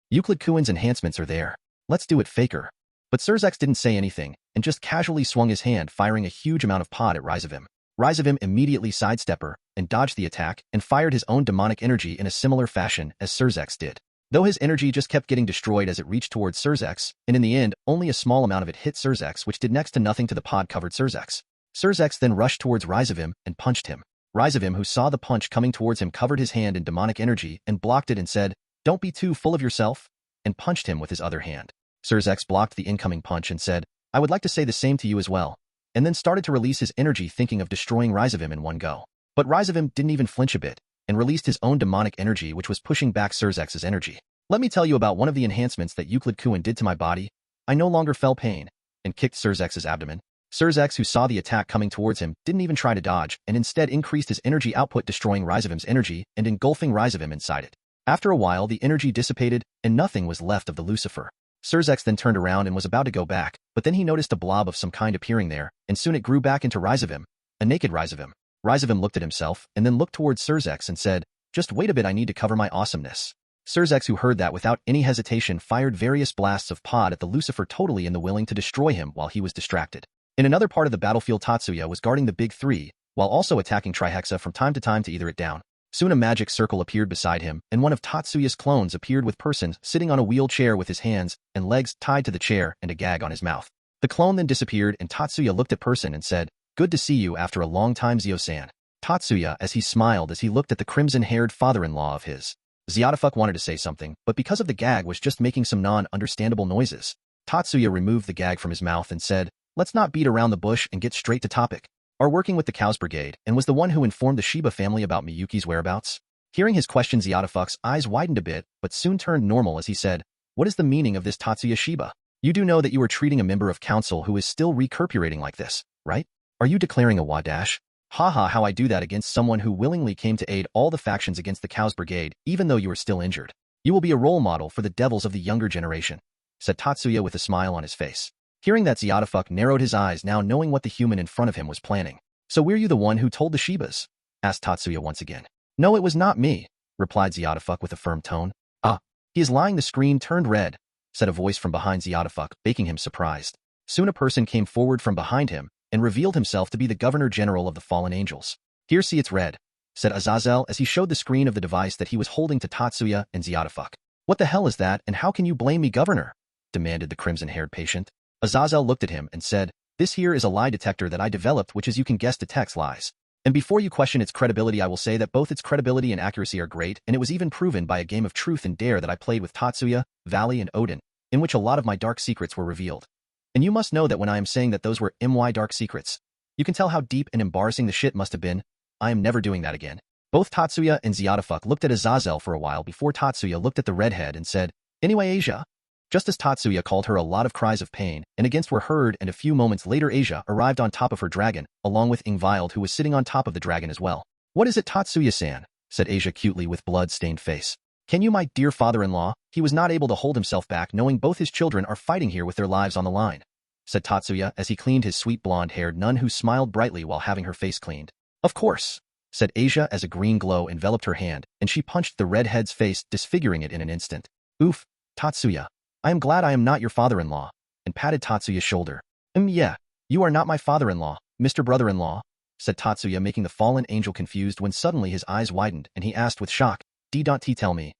Euclid Kuin's enhancements are there. Let's do it, faker. But Surzex didn't say anything and just casually swung his hand, firing a huge amount of pod at Rizavim. Rizavim immediately sidestepped her and dodged the attack and fired his own demonic energy in a similar fashion as Surzex did. Though his energy just kept getting destroyed as it reached towards Surzex, and in the end, only a small amount of it hit Surzex, which did next to nothing to the pod-covered Surzex. Surzex then rushed towards Rizavim and punched him. Rizavim, who saw the punch coming towards him, covered his hand in demonic energy and blocked it and said, "Don't be too full of yourself," and punched him with his other hand. Surzex blocked the incoming punch and said, "I would like to say the same to you as well," and then started to release his energy, thinking of destroying Rizavim in one go. But Rizavim didn't even flinch a bit and released his own demonic energy, which was pushing back Surzex's energy. "Let me tell you about one of the enhancements that Euclid Kuin did to my body. I no longer felt pain," and kicked Surzex's abdomen. Surzex, who saw the attack coming towards him, didn't even try to dodge and instead increased his energy output, destroying Rizavim's energy and engulfing Rizavim inside it. After a while, the energy dissipated and nothing was left of the Lucifer. Surzex then turned around and was about to go back, but then he noticed a blob of some kind appearing there, and soon it grew back into Rizavim, a naked Rizavim. Rizavim looked at himself and then looked towards Surzex and said, "Just wait a bit, I need to cover my awesomeness." Surzex, who heard that, without any hesitation fired various blasts of pod at the Lucifer, totally in the willing to destroy him while he was distracted. In another part of the battlefield, Tatsuya was guarding the big three, while also attacking Trihexa from time to either it down. Soon a magic circle appeared beside him, and one of Tatsuya's clones appeared with person sitting on a wheelchair with his hands and legs tied to the chair and a gag on his mouth. The clone then disappeared, and Tatsuya looked at person and said, "Good to see you after a long time, Zio-san." Tatsuya, as he smiled as he looked at the crimson-haired father-in-law of his. Ziadafuck wanted to say something, but because of the gag was just making some non-understandable noises. Tatsuya removed the gag from his mouth and said, "Let's not beat around the bush and get straight to topic. are working with the Cows Brigade and was the one who informed the Shiba family about Miyuki's whereabouts? Hearing his question, Ziatafuck's eyes widened a bit, but soon turned normal as he said, "What is the meaning of this Tatsuya Shiba? You do know that you are treating a member of council who is still recuperating like this, right? Are you declaring a wadash? Haha, how I do that against someone who willingly came to aid all the factions against the Cows Brigade, even though you are still injured. You will be a role model for the devils of the younger generation," said Tatsuya with a smile on his face. Hearing that, Ziatafuck narrowed his eyes, now knowing what the human in front of him was planning. "So were you the one who told the Shibas?" asked Tatsuya once again. "No, it was not me," replied Ziatafuck with a firm tone. "Ah, he is lying." The screen turned red, said a voice from behind Ziatafuck, making him surprised. Soon a person came forward from behind him and revealed himself to be the Governor General of the Fallen Angels. "Here, see, it's red," said Azazel as he showed the screen of the device that he was holding to Tatsuya and Ziatafuck. "What the hell is that, and how can you blame me, Governor?" demanded the crimson-haired patient. Azazel looked at him and said, "This here is a lie detector that I developed, which, as you can guess, detects lies. And before you question its credibility, I will say that both its credibility and accuracy are great, and it was even proven by a game of truth and dare that I played with Tatsuya, Valley, and Odin, in which a lot of my dark secrets were revealed. And you must know that when I am saying that those were my dark secrets, you can tell how deep and embarrassing the shit must have been. I am never doing that again." Both Tatsuya and Ziatafuck looked at Azazel for a while before Tatsuya looked at the redhead and said, "Anyway, Asia." Just as Tatsuya called her, a lot of cries of pain and against were heard, and a few moments later Asia arrived on top of her dragon, along with Ingvild, who was sitting on top of the dragon as well. "What is it, Tatsuya-san?" said Asia cutely with blood-stained face. "Can you, my dear father-in-law?" He was not able to hold himself back, knowing both his children are fighting here with their lives on the line, said Tatsuya as he cleaned his sweet blonde-haired nun, who smiled brightly while having her face cleaned. "Of course," said Asia as a green glow enveloped her hand, and she punched the redhead's face, disfiguring it in an instant. "Oof, Tatsuya. I am glad I am not your father-in-law," and patted Tatsuya's shoulder. Yeah, you are not my father-in-law, Mr. Brother-in-law," said Tatsuya, making the fallen angel confused when suddenly his eyes widened and he asked with shock, "D.T tell me.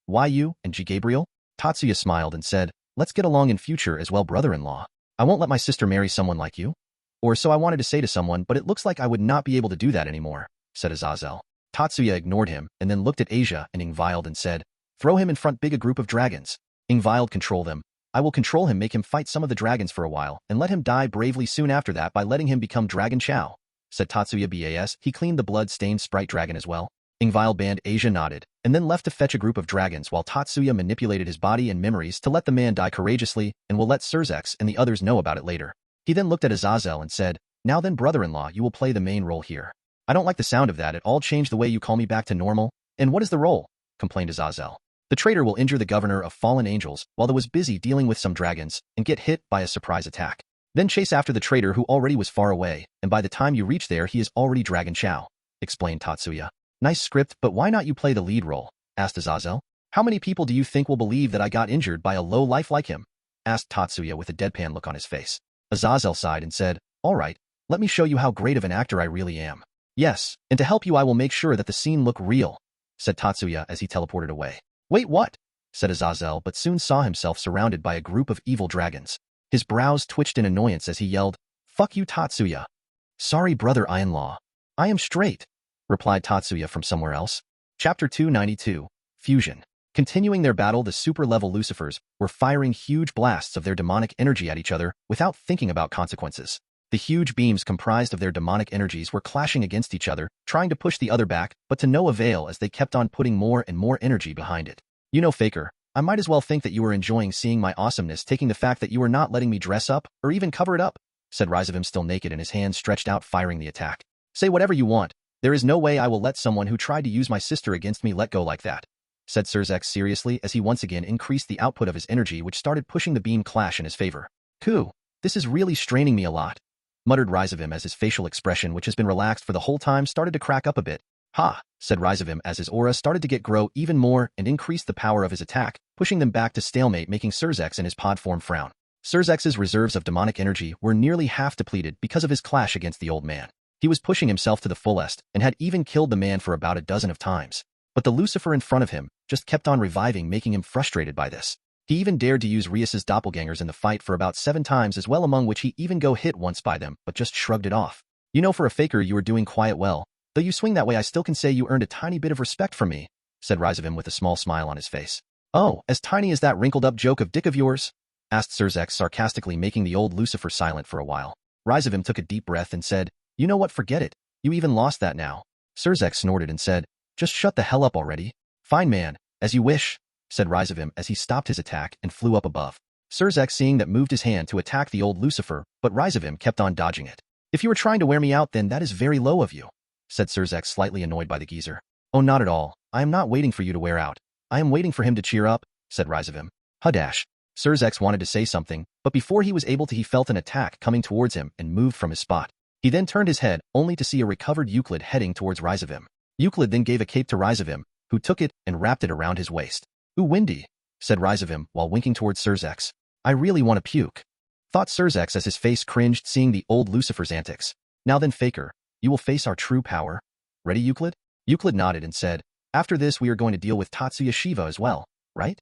Why you and G. Gabriel?" Tatsuya smiled and said, "Let's get along in future as well, brother-in-law. I won't let my sister marry someone like you." "Or so I wanted to say to someone, but it looks like I would not be able to do that anymore," said Azazel. Tatsuya ignored him and then looked at Asia and Ingvild and said, "Throw him in front, big a group of dragons. Ingvild, control them. I will control him, make him fight some of the dragons for a while, and let him die bravely soon after that by letting him become Dragon Chow," said Tatsuya. Bas, he cleaned the blood-stained sprite dragon as well. Ingvild band Asia nodded, and then left to fetch a group of dragons while Tatsuya manipulated his body and memories to let the man die courageously, and will let Surzex and the others know about it later. He then looked at Azazel and said, "Now then, brother-in-law, you will play the main role here." "I don't like the sound of that at all. Change the way you call me back to normal." "And what is the role?" complained Azazel. "The traitor will injure the governor of Fallen Angels while he was busy dealing with some dragons and get hit by a surprise attack. Then chase after the traitor who already was far away, and by the time you reach there he is already Dragon Chow," explained Tatsuya. "Nice script, but why not you play the lead role?" asked Azazel. "How many people do you think will believe that I got injured by a low life like him?" asked Tatsuya with a deadpan look on his face. Azazel sighed and said, "All right, let me show you how great of an actor I really am." "Yes, and to help you I will make sure that the scene look real," said Tatsuya as he teleported away. "Wait, what?" said Azazel, but soon saw himself surrounded by a group of evil dragons. His brows twitched in annoyance as he yelled, "Fuck you, Tatsuya." "Sorry, brother-in-law. I am straight," replied Tatsuya from somewhere else. Chapter 292, Fusion. Continuing their battle, the super-level Lucifers were firing huge blasts of their demonic energy at each other without thinking about consequences. The huge beams comprised of their demonic energies were clashing against each other, trying to push the other back, but to no avail as they kept on putting more and more energy behind it. "You know, Faker, I might as well think that you were enjoying seeing my awesomeness, taking the fact that you were not letting me dress up or even cover it up," said Rise of him, still naked and his hands stretched out firing the attack. "Say whatever you want. There is no way I will let someone who tried to use my sister against me let go like that," said Surzex seriously as he once again increased the output of his energy, which started pushing the beam clash in his favor. "Cool, this is really straining me a lot," muttered Rise of him as his facial expression, which has been relaxed for the whole time, started to crack up a bit. "Ha," said Rise of him as his aura started to grow even more and increased the power of his attack, pushing them back to stalemate, making Surzex and his pod form frown. Surzex's reserves of demonic energy were nearly half depleted because of his clash against the old man. He was pushing himself to the fullest and had even killed the man for about a dozen of times. But the Lucifer in front of him just kept on reviving, making him frustrated by this. He even dared to use Rias's doppelgangers in the fight for about 7 times as well, among which he even got hit once by them, but just shrugged it off. "You know, for a faker you are doing quite well. Though you swing that way, I still can say you earned a tiny bit of respect from me," said Rise of him with a small smile on his face. "Oh, as tiny as that wrinkled-up joke of dick of yours?" asked Surzex sarcastically, making the old Lucifer silent for a while. Rise of him took a deep breath and said, You know what, forget it. You even lost that now. Surzek snorted and said, just shut the hell up already. Fine man, as you wish, said Rizavim as he stopped his attack and flew up above. Surzek seeing that moved his hand to attack the old Lucifer, but Rizavim kept on dodging it. If you were trying to wear me out then that is very low of you, said Surzek slightly annoyed by the geezer. Oh not at all, I am not waiting for you to wear out. I am waiting for him to cheer up, said Rizavim. Hudash. Surzek wanted to say something, but before he was able to he felt an attack coming towards him and moved from his spot. He then turned his head, only to see a recovered Euclid heading towards Rizavim. Euclid then gave a cape to Rizavim, who took it and wrapped it around his waist. Ooh windy, said Rizavim while winking towards Surzek. I really want to puke, thought Surzek as his face cringed seeing the old Lucifer's antics. Now then Faker, you will face our true power. Ready Euclid? Euclid nodded and said, after this we are going to deal with Tatsuya Shiva as well, right?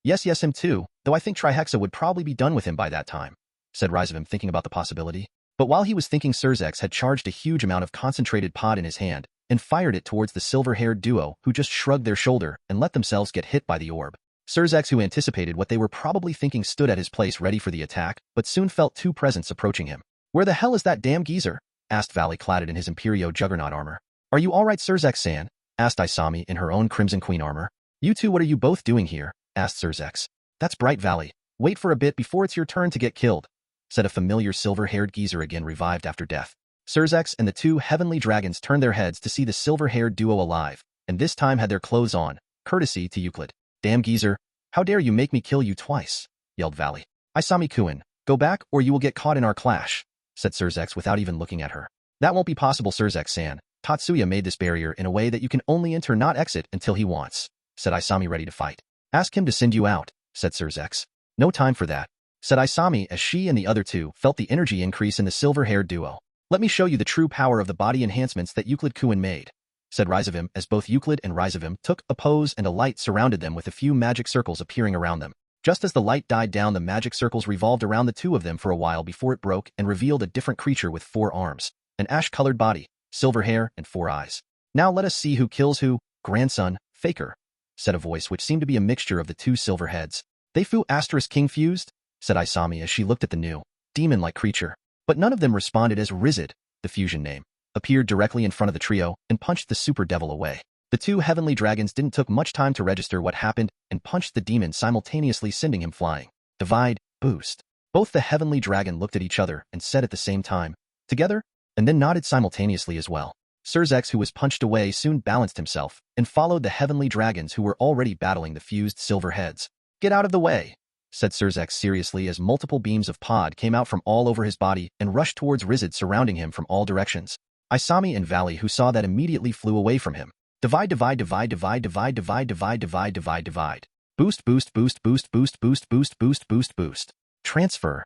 Yes him too, though I think Trihexa would probably be done with him by that time, said Rizavim thinking about the possibility. But while he was thinking Surzek had charged a huge amount of concentrated pod in his hand and fired it towards the silver-haired duo who just shrugged their shoulder and let themselves get hit by the orb. Surzek, who anticipated what they were probably thinking, stood at his place ready for the attack, but soon felt two presence approaching him. Where the hell is that damn geezer? Asked Valley cladded in his Imperio Juggernaut armor. Are you alright Surzek-san? Asked Isami in her own Crimson Queen armor. You two, what are you both doing here? Asked Surzek. That's Bright Valley. Wait for a bit before it's your turn to get killed, said a familiar silver-haired geezer again revived after death. Surzek and the two heavenly dragons turned their heads to see the silver-haired duo alive, and this time had their clothes on, courtesy to Euclid. Damn geezer, how dare you make me kill you twice, yelled Valley. Isami-kun, go back or you will get caught in our clash, said Surzek without even looking at her. That won't be possible Surzek-san. Tatsuya made this barrier in a way that you can only enter not exit until he wants, said Isami ready to fight. Ask him to send you out, said Surzek. No time for that, said Isami as she and the other two felt the energy increase in the silver-haired duo. Let me show you the true power of the body enhancements that Euclid-kun made, said Rizavim as both Euclid and Rizavim took a pose and a light surrounded them with a few magic circles appearing around them. Just as the light died down, the magic circles revolved around the two of them for a while before it broke and revealed a different creature with 4 arms, an ash-colored body, silver hair, and 4 eyes. Now let us see who kills who, grandson, Faker, said a voice which seemed to be a mixture of the two silver heads. They fu asterisk king fused, said Isami as she looked at the new, demon-like creature. But none of them responded as Rizid, the fusion name, appeared directly in front of the trio and punched the super devil away. The two heavenly dragons didn't took much time to register what happened and punched the demon simultaneously sending him flying. Divide, boost. Both the heavenly dragon looked at each other and said at the same time, together, and then nodded simultaneously as well. Surzek, who was punched away, soon balanced himself and followed the heavenly dragons who were already battling the fused silver heads. Get out of the way, said Surzek seriously as multiple beams of pod came out from all over his body and rushed towards Rizid surrounding him from all directions. Isami and Valley, who saw that, immediately flew away from him. Divide, divide, divide, divide, divide, divide, divide, divide, divide, divide. Boost, boost, boost, boost, boost, boost, boost, boost, boost, boost. Transfer.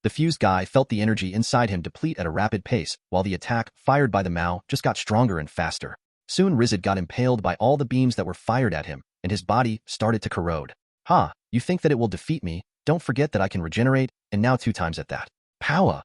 The fused guy felt the energy inside him deplete at a rapid pace, while the attack, fired by the Mao, just got stronger and faster. Soon Rizid got impaled by all the beams that were fired at him, and his body started to corrode. Ha, you think that it will defeat me? Don't forget that I can regenerate, and now 2 times at that. Power.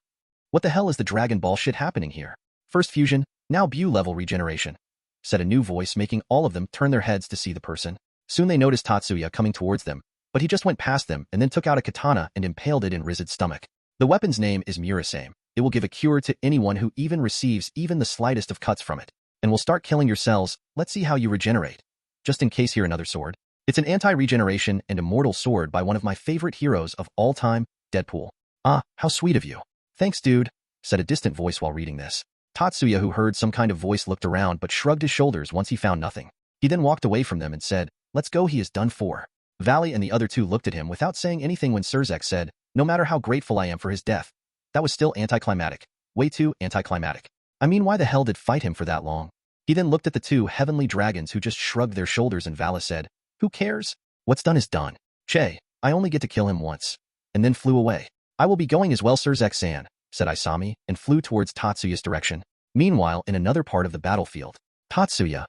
What the hell is the Dragon Ball shit happening here? First fusion, now Bu level regeneration, said a new voice, making all of them turn their heads to see the person. Soon they noticed Tatsuya coming towards them, but he just went past them and then took out a katana and impaled it in Rizid's stomach. The weapon's name is Murasame. It will give a cure to anyone who even receives even the slightest of cuts from it, and will start killing your cells. Let's see how you regenerate. Just in case, here another sword. It's an anti-regeneration and immortal sword by one of my favorite heroes of all time, Deadpool. Ah, how sweet of you. Thanks, dude, said a distant voice while reading this. Tatsuya, who heard some kind of voice, looked around but shrugged his shoulders once he found nothing. He then walked away from them and said, let's go, he is done for. Valley and the other two looked at him without saying anything when Surzek said, no matter how grateful I am for his death, that was still anticlimactic. Way too anticlimactic. I mean, why the hell did fight him for that long? He then looked at the two heavenly dragons who just shrugged their shoulders, and Valley said, who cares? What's done is done. Che, I only get to kill him once. And then flew away. I will be going as well, Surzek-san, said Isami, and flew towards Tatsuya's direction. Meanwhile, in another part of the battlefield, Tatsuya.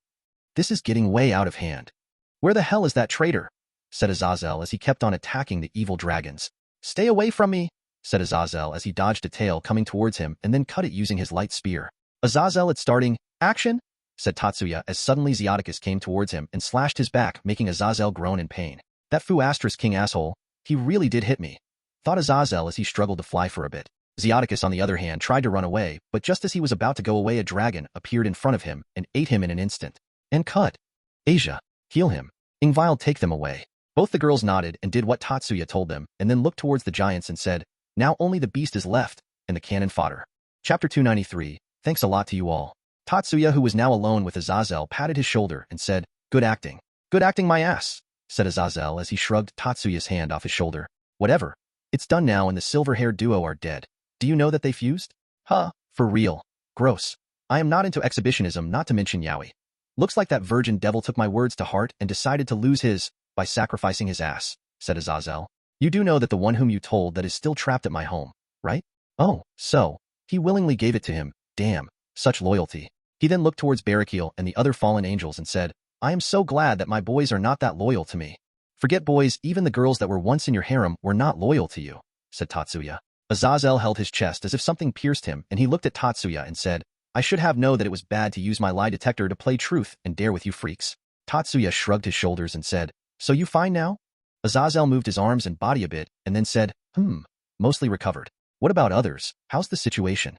This is getting way out of hand. Where the hell is that traitor? Said Azazel as he kept on attacking the evil dragons. Stay away from me, said Azazel as he dodged a tail coming towards him and then cut it using his light spear. Azazel, it's starting. Action, said Tatsuya as suddenly Zeoticus came towards him and slashed his back, making Azazel groan in pain. That fu asterisk king asshole, he really did hit me, thought Azazel as he struggled to fly for a bit. Zeoticus, on the other hand, tried to run away, but just as he was about to go away, a dragon appeared in front of him and ate him in an instant. And cut. Asia, heal him. Ingvile, take them away. Both the girls nodded and did what Tatsuya told them, and then looked towards the giants and said, now only the beast is left, and the cannon fodder. Chapter 293, thanks a lot to you all. Tatsuya, who was now alone with Azazel, patted his shoulder and said, good acting. Good acting my ass, said Azazel as he shrugged Tatsuya's hand off his shoulder. Whatever. It's done now and the silver-haired duo are dead. Do you know that they fused? Huh, for real. Gross. I am not into exhibitionism, not to mention yaoi. Looks like that virgin devil took my words to heart and decided to lose his by sacrificing his ass, said Azazel. You do know that the one whom you told that is still trapped at my home, right? Oh, so. He willingly gave it to him. Damn, such loyalty. He then looked towards Barakiel and the other fallen angels and said, I am so glad that my boys are not that loyal to me. Forget boys, even the girls that were once in your harem were not loyal to you, said Tatsuya. Azazel held his chest as if something pierced him, and he looked at Tatsuya and said, I should have known that it was bad to use my lie detector to play truth and dare with you freaks. Tatsuya shrugged his shoulders and said, so you fine now? Azazel moved his arms and body a bit, and then said, mostly recovered. What about others? How's the situation?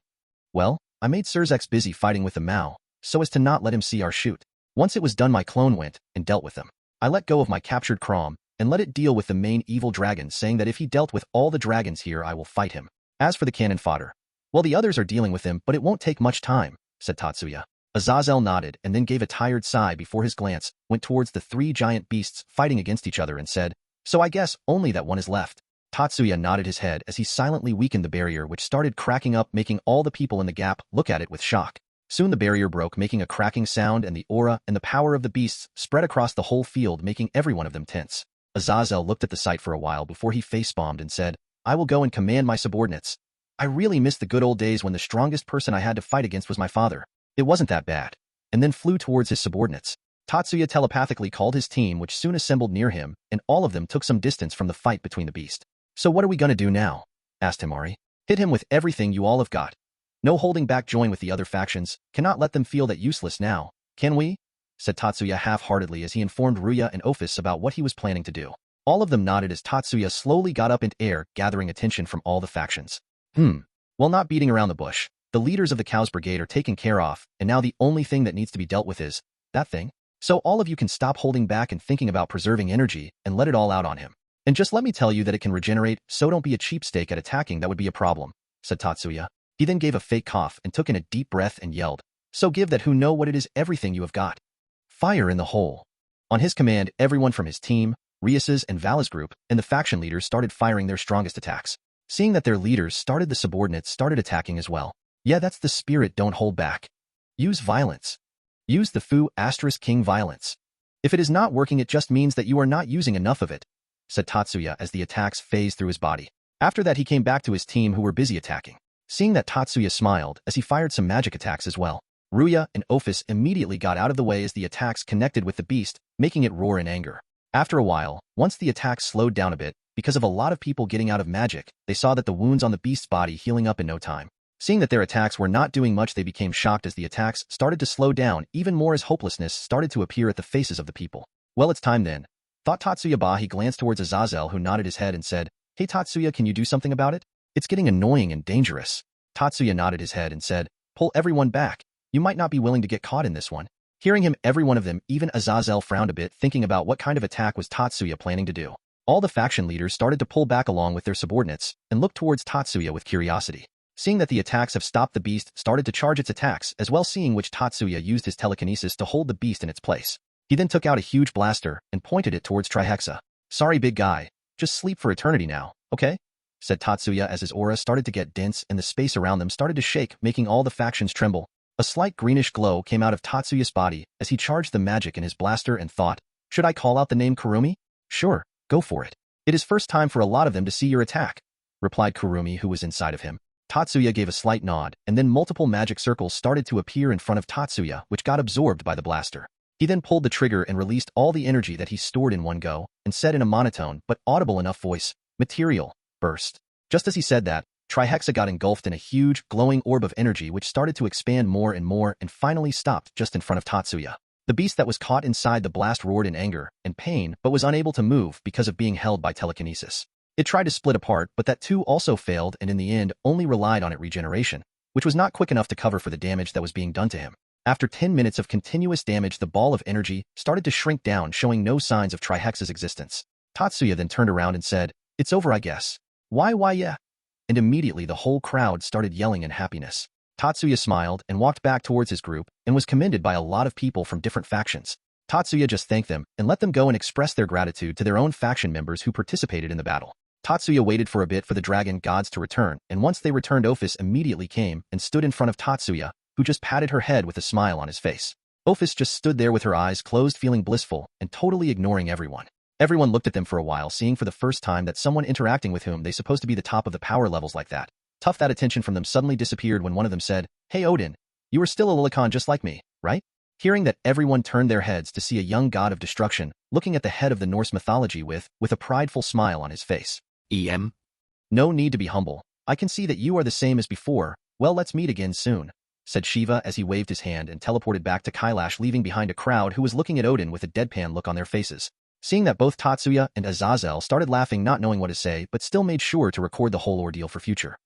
Well, I made Surzex busy fighting with the Mao, so as to not let him see our shoot. Once it was done, my clone went and dealt with them. I let go of my captured Crom, and let it deal with the main evil dragon, saying that if he dealt with all the dragons here, I will fight him. As for the cannon fodder, well, the others are dealing with him, but it won't take much time, said Tatsuya. Azazel nodded and then gave a tired sigh before his glance went towards the three giant beasts fighting against each other and said, so I guess only that one is left. Tatsuya nodded his head as he silently weakened the barrier, which started cracking up, making all the people in the gap look at it with shock. Soon the barrier broke, making a cracking sound, and the aura and the power of the beasts spread across the whole field, making every one of them tense. Azazel looked at the sight for a while before he face-bombed and said, I will go and command my subordinates. I really miss the good old days when the strongest person I had to fight against was my father. It wasn't that bad. And then flew towards his subordinates. Tatsuya telepathically called his team, which soon assembled near him, and all of them took some distance from the fight between the beast. So what are we gonna do now? Asked Himari. Hit him with everything you all have got. No holding back, join with the other factions, cannot let them feel that useless now, can we? Said Tatsuya half-heartedly as he informed Ruya and Ophis about what he was planning to do. All of them nodded as Tatsuya slowly got up into air, gathering attention from all the factions. Well, not beating around the bush. The leaders of the Cows Brigade are taken care of, and now the only thing that needs to be dealt with is that thing. So all of you can stop holding back and thinking about preserving energy and let it all out on him. And just let me tell you that it can regenerate, so don't be a cheapstake at attacking, that would be a problem, said Tatsuya. He then gave a fake cough and took in a deep breath and yelled, so give that who know what it is everything you have got. Fire in the hole. On his command, everyone from his team, Rias's and Vala's group, and the faction leaders started firing their strongest attacks. Seeing that their leaders started, the subordinates started attacking as well. Yeah, that's the spirit, don't hold back. Use violence. Use the Fu *King violence. If it is not working, it just means that you are not using enough of it, said Tatsuya as the attacks phased through his body. After that, he came back to his team who were busy attacking. Seeing that, Tatsuya smiled as he fired some magic attacks as well. Ruya and Ophis immediately got out of the way as the attacks connected with the beast, making it roar in anger. After a while, once the attacks slowed down a bit, because of a lot of people getting out of magic, they saw that the wounds on the beast's body healing up in no time. Seeing that their attacks were not doing much, they became shocked as the attacks started to slow down even more as hopelessness started to appear at the faces of the people. Well, it's time then, thought Tatsuya. He glanced towards Azazel, who nodded his head and said, Hey Tatsuya, can you do something about it? It's getting annoying and dangerous. Tatsuya nodded his head and said, pull everyone back. You might not be willing to get caught in this one. Hearing him, every one of them, even Azazel, frowned a bit, thinking about what kind of attack was Tatsuya planning to do. All the faction leaders started to pull back along with their subordinates and looked towards Tatsuya with curiosity. Seeing that the attacks have stopped, the beast started to charge its attacks as well, seeing which Tatsuya used his telekinesis to hold the beast in its place. He then took out a huge blaster and pointed it towards Trihexa. Sorry, big guy. Just sleep for eternity now, okay? Said Tatsuya as his aura started to get dense and the space around them started to shake, making all the factions tremble. A slight greenish glow came out of Tatsuya's body as he charged the magic in his blaster and thought, should I call out the name Kurumi? Sure, go for it. It is first time for a lot of them to see your attack, replied Kurumi, who was inside of him. Tatsuya gave a slight nod, and then multiple magic circles started to appear in front of Tatsuya, which got absorbed by the blaster. He then pulled the trigger and released all the energy that he stored in one go, and said in a monotone but audible enough voice, material, burst. Just as he said that, Trihexa got engulfed in a huge, glowing orb of energy which started to expand more and finally stopped just in front of Tatsuya. The beast that was caught inside the blast roared in anger and pain but was unable to move because of being held by telekinesis. It tried to split apart, but that too also failed and in the end only relied on its regeneration, which was not quick enough to cover for the damage that was being done to him. After 10 minutes of continuous damage, the ball of energy started to shrink down, showing no signs of Trihex's existence. Tatsuya then turned around and said, "It's over, I guess." Why, yeah?" And immediately the whole crowd started yelling in happiness. Tatsuya smiled and walked back towards his group and was commended by a lot of people from different factions. Tatsuya just thanked them and let them go and express their gratitude to their own faction members who participated in the battle. Tatsuya waited for a bit for the dragon gods to return, and once they returned, Ophis immediately came and stood in front of Tatsuya, who just patted her head with a smile on his face. Ophis just stood there with her eyes closed, feeling blissful and totally ignoring everyone. Everyone looked at them for a while, seeing for the first time that someone interacting with whom they supposed to be the top of the power levels like that. Tough that attention from them suddenly disappeared when one of them said, "Hey Odin, you are still a Lilicon just like me, right?" Hearing that, everyone turned their heads to see a young god of destruction looking at the head of the Norse mythology with a prideful smile on his face. EM? "No need to be humble. I can see that you are the same as before. Well, let's meet again soon," said Shiva as he waved his hand and teleported back to Kailash, leaving behind a crowd who was looking at Odin with a deadpan look on their faces. Seeing that, both Tatsuya and Azazel started laughing, not knowing what to say, but still made sure to record the whole ordeal for future.